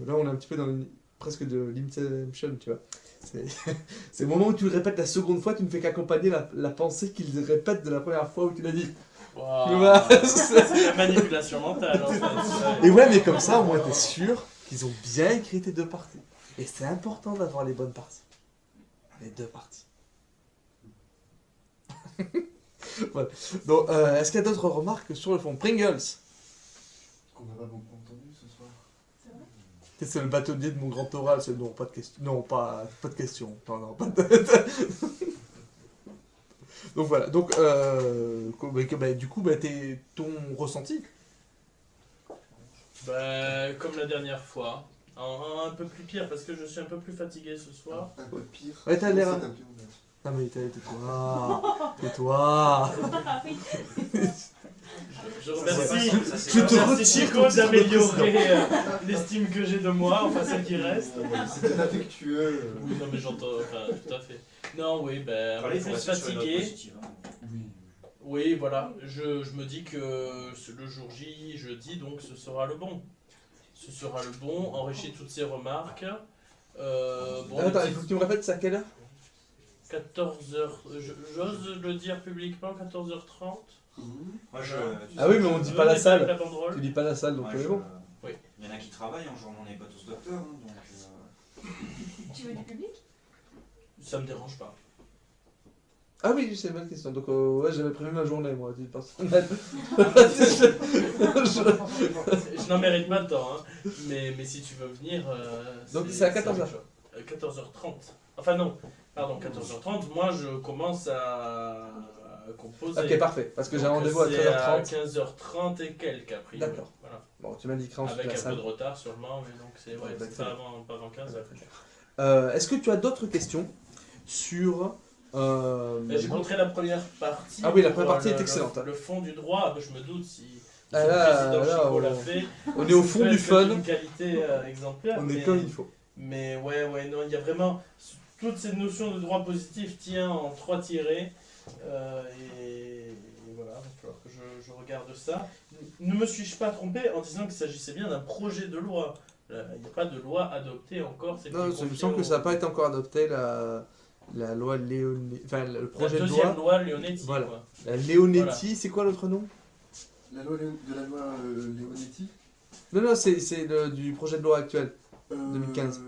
Là, on est un petit peu dans presque de l'imitation, tu vois. C'est le moment où tu le répètes la seconde fois, tu ne fais qu'accompagner la pensée qu'ils répètent de la première fois où tu l'as dit. Wow. Tu vois, C'est la manipulation mentale en fait. Et ouais, mais comme ça, au moins t'es sûr qu'ils ont bien écrit tes deux parties. Et c'est important d'avoir les bonnes parties. Les deux parties. Voilà. Donc, est-ce qu'il y a d'autres remarques sur le fond? Pringles. Qu'on n'a pas beaucoup entendu ce soir. C'est le bâtonnier de mon grand oral, c'est non, pas de question. Non, pas de question. Non, pas de... Donc voilà, donc du coup, ton ressenti. Bah, comme la dernière fois. Un peu plus pire parce que je suis un peu plus fatigué ce soir. Un peu pire. Ouais, t'as l'air- C'est un peu honnête. Non mais tais-toi. Tais-toi. Je remercie, Je te remercie retire Chico ton d'améliorer l'estime que j'ai de moi, enfin celle qui reste. C'était affectueux. Oui, non mais j'entends, enfin tout à fait. Non, oui, ben, un peu Allez, faut plus rester sur une note fatigué. positive, hein. Oui, voilà, je me dis que le jour J, jeudi, donc ce sera le bon. Ce sera le bon, enrichi de toutes ces remarques. Bon, Attends, il faut que tu me répètes, c'est à quelle heure? 14h, j'ose le dire publiquement, 14h30. Moi, Ah oui, mais on dit pas la salle. La banderole. Tu dis pas la salle, donc Moi, c'est bon. Oui. Il y en a qui travaillent en journée, on n'est pas tous docteurs. Hein, donc, Tu veux du public? Ça me dérange pas. Ah oui, c'est une bonne question. Donc ouais, j'avais prévu ma journée, moi, du personnel. Je n'en mérite pas tant, hein. Mais si tu veux venir. Donc c'est à 14h. 14h30. Enfin non, pardon, 14h30. Moi je commence à composer. Ok, parfait, parce que j'ai un Donc, rendez-vous à c'est à 13h30. 15h30 et quelques après. D'accord. Voilà. Bon, tu m'indiqueras ensuite Avec la un peu salle. de retard sûrement, mais donc c'est Ouais, c'est pas avant 15h. Est-ce que tu as d'autres questions sur... J'ai montré la première partie. Ah oui, la première pour, partie est excellente. Le fond du droit, je me doute si Ah le là, président là, Chico on- l'a fait. on est au fond du C'est fun. une qualité exemplaire. On est mais- comme il faut. Mais ouais, non, il y a vraiment... Toute cette notion de droit positif tient en 3 tirés. Et voilà, il va falloir que je regarde ça. Ne me suis-je pas trompé en disant qu'il s'agissait bien d'un projet de loi? Il n'y a pas de loi adoptée encore. C'est Non, il me semble que ça n'a pas été encore adopté, la loi Léonetti... Enfin, le projet la de deuxième loi... loi Leonetti. Voilà. Quoi. La Leonetti, Voilà. c'est quoi l'autre nom? La loi de la loi Leonetti Non, c'est du projet de loi actuel. 2015.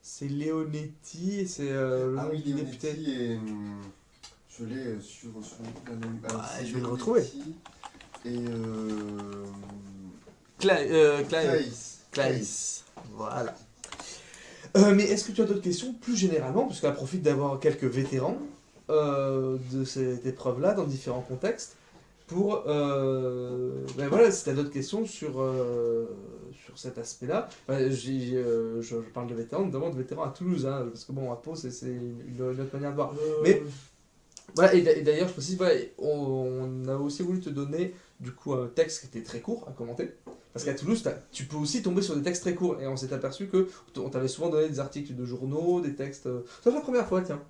C'est Leonetti et c'est le Ah nom oui, du député. Leonetti et je l'ai sur Je vais le retrouver. Et Claes. Voilà. Mais est-ce que tu as d'autres questions plus généralement, parce qu'elle profite d'avoir quelques vétérans de cette épreuve-là dans différents contextes, pour ben voilà, si tu as d'autres questions sur cet aspect-là. Enfin, je parle de vétérans, notamment de vétérans à Toulouse, hein, parce que bon, à Pau, c'est une autre manière de voir. Mais voilà, et d'ailleurs, je précise, voilà, on a aussi voulu te donner du coup un texte qui était très court à commenter. Parce qu'à Toulouse, tu peux aussi tomber sur des textes très courts. Et on s'est aperçu qu'on t'avait souvent donné des articles de journaux, des textes. Ça fait la première fois, tiens.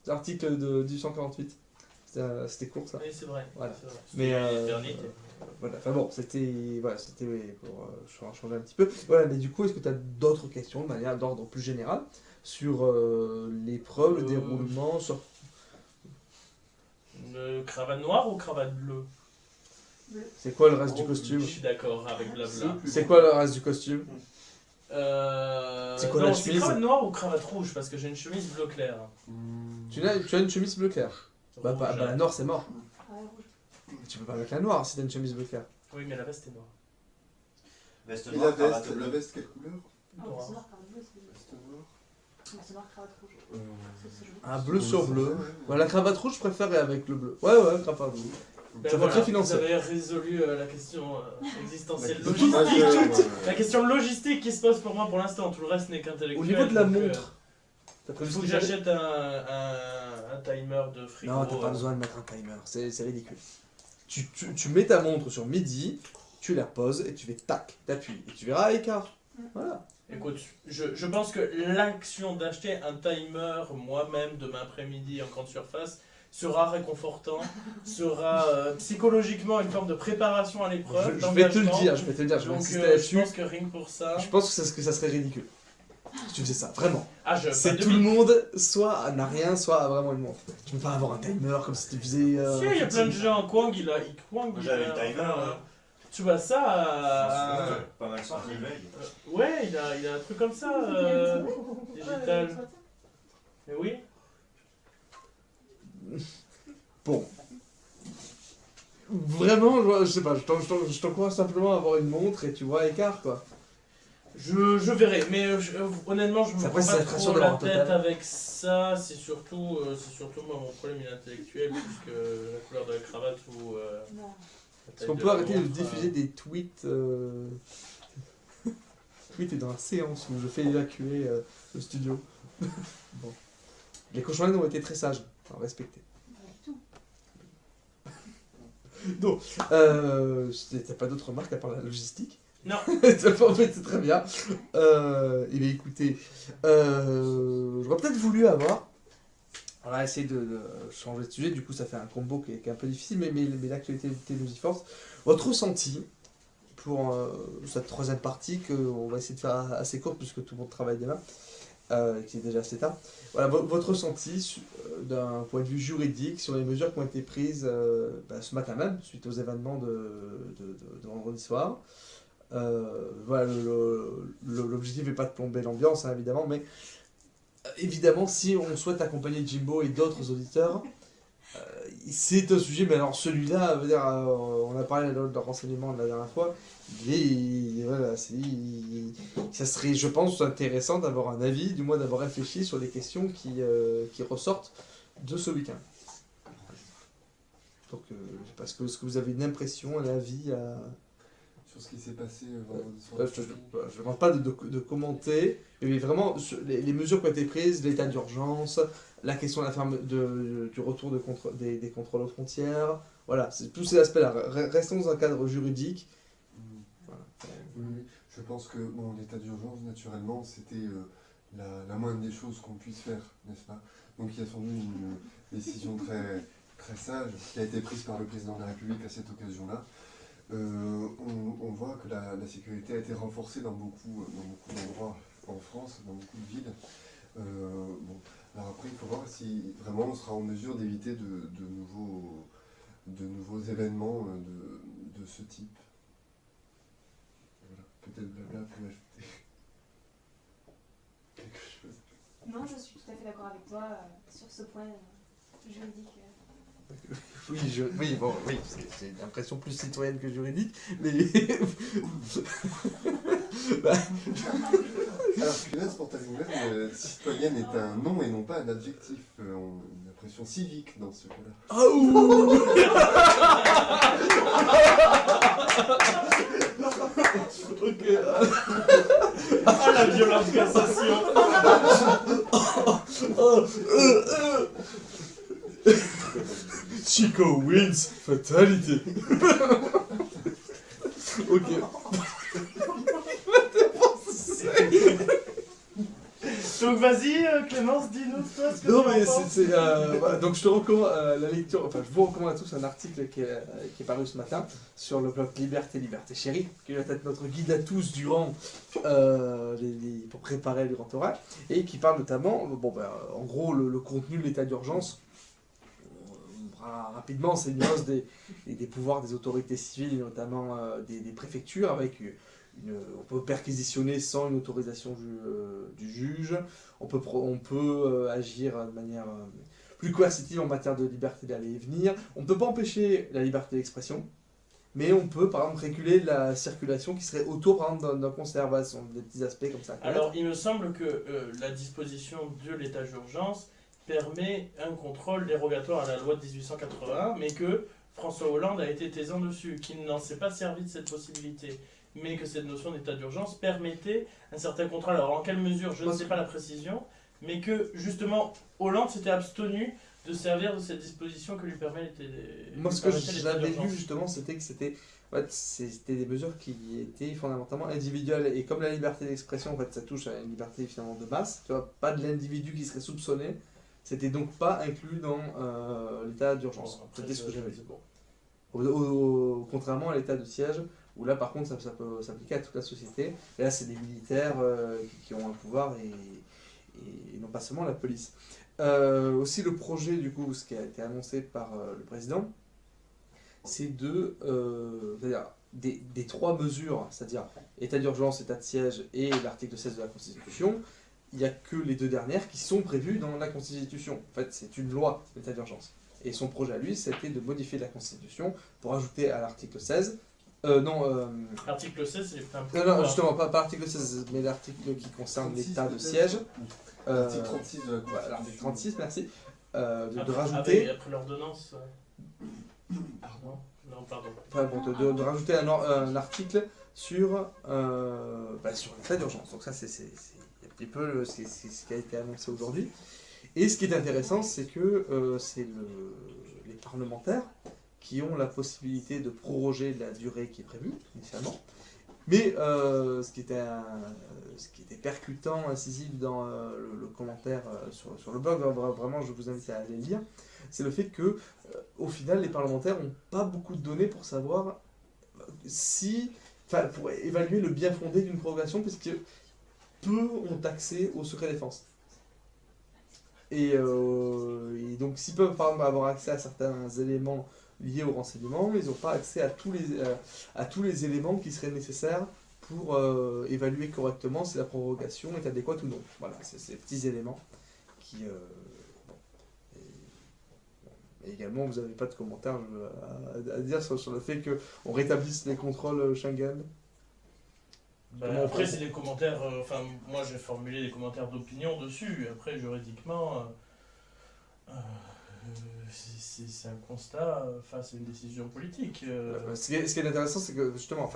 Des articles de 1848. C'était court, ça. Oui, c'est vrai. Voilà. C'est vrai. Mais L'éternité. voilà. Enfin bon, c'était pour changer un petit peu. Voilà, mais du coup, est-ce que tu as d'autres questions de manière d'ordre plus général sur l'épreuve, le déroulement, sur... Cravate noire ou cravate bleue? C'est quoi le reste du costume? Je suis d'accord avec blabla. C'est quoi le reste du costume? C'est quoi la non, chemise? c'est cravate noire ou cravate rouge parce que j'ai une chemise bleu clair. Tu as une chemise bleu clair? Bah, la noire, c'est mort. Tu peux pas mettre la noire si t'as une chemise bleu clair. Oui, mais la veste est noire. Veste Et noire, la cravate veste, bleue. la veste quelle couleur? Ah, Noir. c'est noir, cravate bleue, c'est Veste noire. c'est noir, cravate rouge. C'est joli. Un bleu sur bleu. Ouais. Ouais, la cravate rouge, je préfère avec le bleu. Ouais, cravate rouge. Ben Ça voilà, fait très financier. vous avez résolu la question existentielle La logistique. question La question logistique qui se pose pour moi pour l'instant, tout le reste n'est qu'intellectuel. Au niveau de la donc, montre, t'as il prévu faut ce que qu'il j'achète un timer de frigo. Non, t'as pas besoin de mettre un timer, c'est ridicule. Tu mets ta montre sur midi, tu la poses et tu fais tac, t'appuies et tu verras à écart. Voilà. Écoute, je pense que l'action d'acheter un timer moi-même demain après-midi en grande surface sera réconfortant, sera psychologiquement une forme de préparation à l'épreuve. Je vais te le d'engagement. dire, je vais Donc insister je là-dessus. pense que rien que pour ça... Je pense que ça serait ridicule. Si tu faisais ça, vraiment. Ah, C'est tout le monde, soit n'a rien, soit a vraiment une montre. Tu peux pas avoir un timer comme si tu faisais. Si, il y a plein de gens. Kwang, il Kwang, Moi, j'avais le timer, hein. Tu vois ça Pas mal senti le veille. ouais, il a un truc comme ça, digital. Mais oui. Bon. Vraiment, je sais pas, je t'encourage simplement à avoir une montre et tu vois à écart quoi. Je verrai, mais honnêtement, je me Ça prends passe pas la trop pression la d'avoir un tête total. avec ça. C'est surtout moi, mon problème il est intellectuel plus que la couleur de la cravate ou. Non. la Est-ce taille qu'on de peut la arrêter de montre, diffuser des tweets tweets dans la séance où je fais évacuer le studio. Bon. Les cochons ont été très sages, enfin, respectés. Donc, t'as pas d'autres remarques à part la logistique? Non. En fait, c'est très bien. Eh bien, écoutez, j'aurais peut-être voulu avoir. On va essayer de changer de sujet, du coup, ça fait un combo qui est un peu difficile, mais l'actualité nous y force. Votre ressenti pour cette troisième partie, qu'on va essayer de faire assez courte, puisque tout le monde travaille demain, qui est déjà assez tard. Voilà, votre ressenti d'un point de vue juridique sur les mesures qui ont été prises ce matin même, suite aux événements de vendredi soir. Voilà, l'objectif n'est pas de plomber l'ambiance, hein, évidemment, mais évidemment, si on souhaite accompagner Jimbo et d'autres auditeurs, c'est un sujet, mais alors celui-là, veut dire, on a parlé de renseignement la dernière fois, voilà, ça serait, je pense, intéressant d'avoir un avis, du moins d'avoir réfléchi sur les questions qui ressortent de ce week-end. Donc, parce que est-ce que vous avez une impression, un avis Sur ce qui s'est passé vendredi soir. je ne demande pas de commenter, mais vraiment les mesures qui ont été prises, l'état d'urgence, la question de la du retour des contrôles aux frontières, voilà, c'est tous ces aspects-là. Restons dans un cadre juridique. Voilà. Oui, je pense que bon, l'état d'urgence, naturellement, c'était la moindre des choses qu'on puisse faire, n'est-ce pas? Donc il y a sans doute une décision très, très sage qui a été prise par le président de la République à cette occasion-là. On voit que la sécurité a été renforcée dans beaucoup d'endroits en France, dans beaucoup de villes. Bon, alors après, il faut voir si vraiment on sera en mesure d'éviter de nouveaux événements de ce type. Voilà. Peut-être Blabla peut ajouter quelque chose. Non, je suis tout à fait d'accord avec toi sur ce point juridique. Oui, bon, oui, c'est une impression plus citoyenne que juridique, mais... Bah, Alors que là, spontanément, citoyenne est un nom et non pas un adjectif. On a une impression civique dans ce cas-là. Ok. Ah, la violente cassation. Chico wins, fatality. Ok. Donc vas-y, Clémence, dis-nous toi ce que Non tu mais en penses. voilà, donc je te recommande la lecture, enfin je vous recommande à tous un article qui est paru ce matin sur le blog Liberté Chérie, qui va être notre guide à tous durant pour préparer le grand oral, et qui parle notamment, en gros le contenu de l'état d'urgence. Rapidement, c'est une hausse des pouvoirs des autorités civiles, notamment des préfectures, avec on peut perquisitionner sans une autorisation du juge, on peut agir de manière plus coercitive en matière de liberté d'aller et venir, on ne peut pas empêcher la liberté d'expression, mais on peut par exemple réguler la circulation qui serait autour par exemple d'un concert, voilà, ce sont des petits aspects comme ça. Alors il me semble que la disposition de l'état d'urgence permet un contrôle dérogatoire à la loi de 1881, mais que François Hollande a été taisant dessus, qu'il n'en s'est pas servi de cette possibilité, mais que cette notion d'état d'urgence permettait un certain contrôle. Alors en quelle mesure, je ne sais pas la précision, mais que justement Hollande s'était abstenu de servir de cette disposition que lui permettait. Moi, ce que j'avais lu justement, c'était que c'était des mesures qui étaient fondamentalement individuelles, et comme la liberté d'expression, en fait, ça touche à une liberté finalement de masse, tu vois, pas de l'individu qui serait soupçonné. C'était donc pas inclus dans l'état d'urgence. C'était ce que j'avais dit. Contrairement à l'état de siège, où là par contre ça peut s'appliquer à toute la société. Et là c'est des militaires qui ont un pouvoir et non pas seulement la police. Aussi le projet du coup, ce qui a été annoncé par le président, c'est c'est-à-dire des trois mesures, c'est-à-dire état d'urgence, état de siège et l'article 16 de la Constitution. Il n'y a que les deux dernières qui sont prévues dans la Constitution. En fait, c'est une loi, l'état d'urgence. Et son projet à lui, c'était de modifier la Constitution pour ajouter à l'article 16... L'article 16, c'est un peu... Non, justement, pas l'article 16, mais l'article qui concerne l'état de siège. L'article 36 de la Constitution. L'article 36, merci. De rajouter... Après l'ordonnance... Pardon. Non, pardon. Enfin, bon, de rajouter un article sur l'état d'urgence. Donc ça, c'est un petit peu ce qui a été annoncé aujourd'hui. Et ce qui est intéressant, c'est que c'est les parlementaires qui ont la possibilité de proroger la durée qui est prévue initialement. Mais ce qui était percutant, incisif dans le commentaire sur le blog, vraiment je vous invite à aller lire, c'est le fait que au final les parlementaires n'ont pas beaucoup de données pour savoir pour évaluer le bien fondé d'une prorogation, puisque peu ont accès au secret défense. Et donc s'ils peuvent par exemple avoir accès à certains éléments liés au renseignement, ils n'ont pas accès à tous les éléments qui seraient nécessaires pour évaluer correctement si la prorogation est adéquate ou non. Voilà, c'est ces petits éléments qui... Et également, vous n'avez pas de commentaires à dire sur le fait qu'on rétablisse les contrôles Schengen. Après, c'est des commentaires... moi, j'ai formulé des commentaires d'opinion dessus. Après, juridiquement... c'est un constat, c'est une décision politique. Ce qui est intéressant, c'est que justement,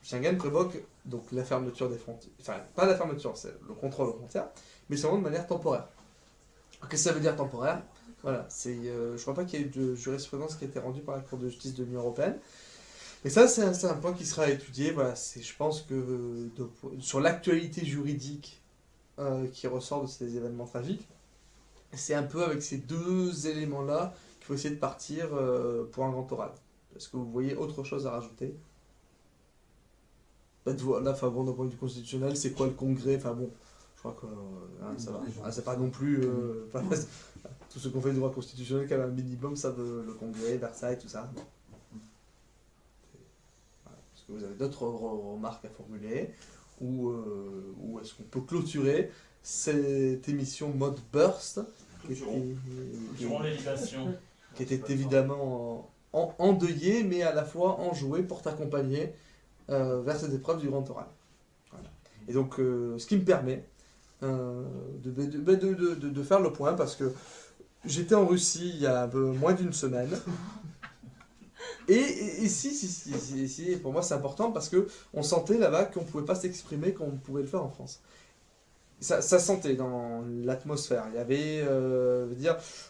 Schengen prévoit donc la fermeture des frontières, pas la fermeture, c'est le contrôle aux frontières, mais seulement de manière temporaire. Qu'est-ce que ça veut dire temporaire? Voilà, je crois pas qu'il y ait de jurisprudence qui a été rendue par la Cour de justice de l'Union européenne. Mais ça, c'est un point qui sera étudié. Voilà, je pense que sur l'actualité juridique qui ressort de ces événements tragiques, c'est un peu avec ces deux éléments-là qu'il faut essayer de partir pour un grand oral. Est-ce que vous voyez autre chose à rajouter? Là, d'un point de vue constitutionnel, c'est quoi le congrès? Je crois que ça va. C'est pas non plus... tous ceux qui ont fait le droit constitutionnel qui avaient un minimum, ça veut le congrès, Versailles, tout ça. Est-ce que vous avez d'autres remarques à formuler? Ou est-ce qu'on peut clôturer cette émission mode burst, Durant les libations. qui était évidemment endeuillée, mais à la fois enjouée pour t'accompagner vers cette épreuve du grand oral. Voilà. Et donc, ce qui me permet de faire le point, parce que j'étais en Russie il y a un peu moins d'une semaine. Et si, pour moi c'est important parce que on sentait là-bas qu'on ne pouvait pas s'exprimer comme on pouvait le faire en France. Ça sentait dans l'atmosphère. Il y avait,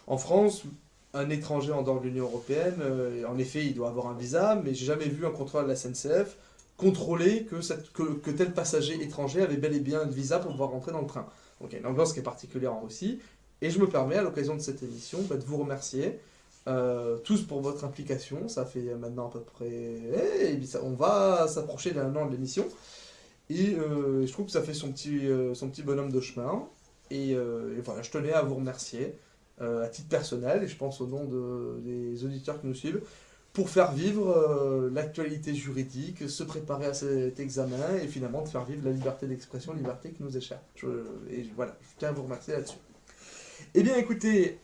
en France, un étranger en dehors de l'Union Européenne, en effet il doit avoir un visa, mais j'ai jamais vu un contrôle de la SNCF contrôler que tel passager étranger avait bel et bien un visa pour pouvoir rentrer dans le train. Donc il y a une ambiance qui est particulière en Russie. Et je me permets, à l'occasion de cette émission, de vous remercier tous pour votre implication. Ça fait maintenant à peu près... on va s'approcher d'un an de l'émission. Et je trouve que ça fait son petit bonhomme de chemin. Et voilà, je tenais à vous remercier à titre personnel, et je pense au nom des auditeurs qui nous suivent, pour faire vivre l'actualité juridique, se préparer à cet examen, et finalement de faire vivre la liberté d'expression, liberté qui nous est chère. Voilà, je tiens à vous remercier là-dessus. Eh bien écoutez,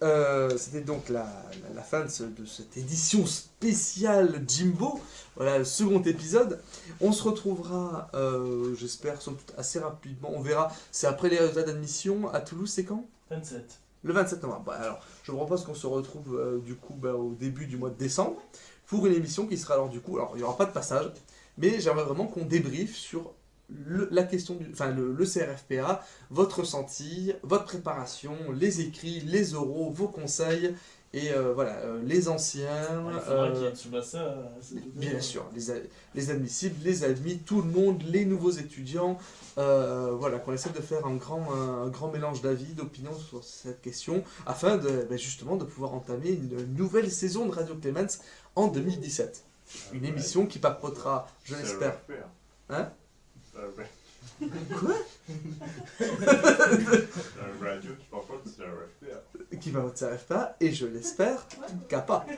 c'était donc la fin de cette édition spéciale Jimbo, voilà le second épisode. On se retrouvera, j'espère, assez rapidement, on verra, c'est après les résultats d'admission à Toulouse, c'est quand ? 27. Le 27 novembre. Bah, alors, je vous propose qu'on se retrouve du coup au début du mois de décembre pour une émission qui sera alors du coup, alors il n'y aura pas de passage, mais j'aimerais vraiment qu'on débriefe sur la question le CRFPA, votre ressenti, votre préparation, les écrits, les oraux, vos conseils, et les anciens. Il faudra qu'il y ait Tsubasa. Bien sûr, les admissibles, les admis, tout le monde, les nouveaux étudiants, qu'on essaie de faire un grand mélange d'avis, d'opinions sur cette question, afin justement de pouvoir entamer une nouvelle saison de Radio Clemens en 2017. Une émission qui papotera, je l'espère. Hein ? Quoi ? Un radio qui parle pas de CRFPA. Qui va au CRFPA, et je l'espère, Kappa. Eh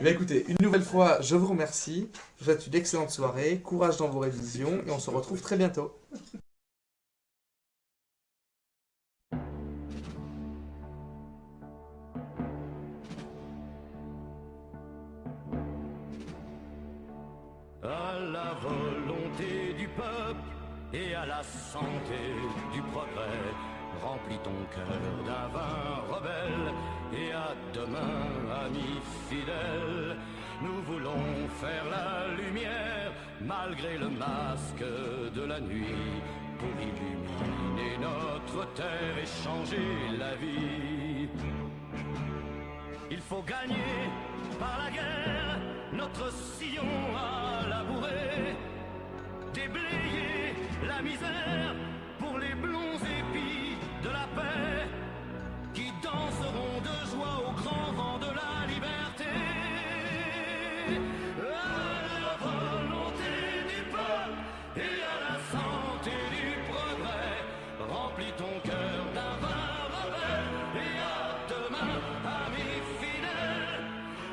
bien, écoutez, une nouvelle fois, je vous remercie. Je vous souhaite une excellente soirée, courage dans vos révisions, et on se retrouve très bientôt. À la volonté du peuple et à la santé du progrès, remplis ton cœur d'un vin rebelle, et à demain, amis fidèles. Nous voulons faire la lumière malgré le masque de la nuit, pour illuminer notre terre et changer la vie. Il faut gagner par la guerre notre sillon à labourer, déblayer la misère pour les blonds épis de la paix, qui danseront de joie au grand vent de la liberté. À la volonté du peuple et à la santé du progrès, remplis ton cœur d'un vin rebelle, et à demain, amis fidèles.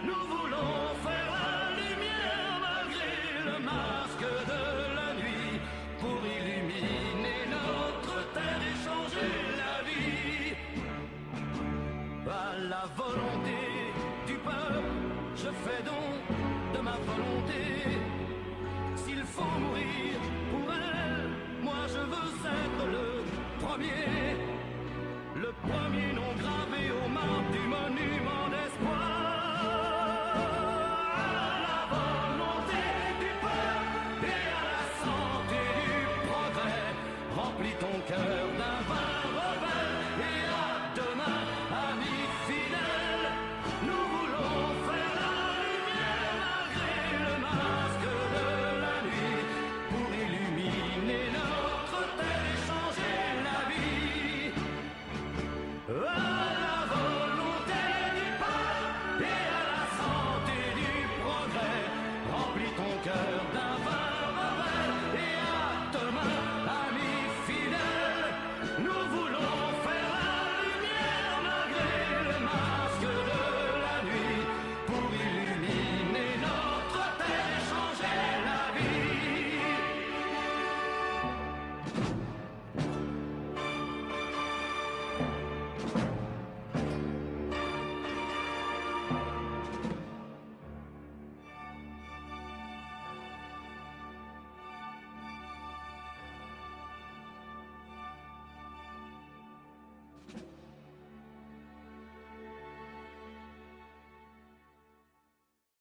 Nous voulons faire la lumière malgré le masque de la nuit, pour illuminer notre terre et changer la vie. À la volonté du peuple, je fais don de ma volonté. S'il faut mourir pour elle, moi je veux être le premier nom gravé au marbre du monument d'espoir. Remplis ton cœur d'un vin rebelle, et à demain, amis fidèles. Nous voulons faire la lumière malgré le masque de la nuit, pour illuminer notre terre et changer la vie. À la volonté du peuple et à la santé du progrès, remplis ton cœur d'un vin rebelle, et à demain, amis fidèles. Nous voulons faire la lumière malgré le masque de la nuit, pour illuminer notre terre et changer la vie.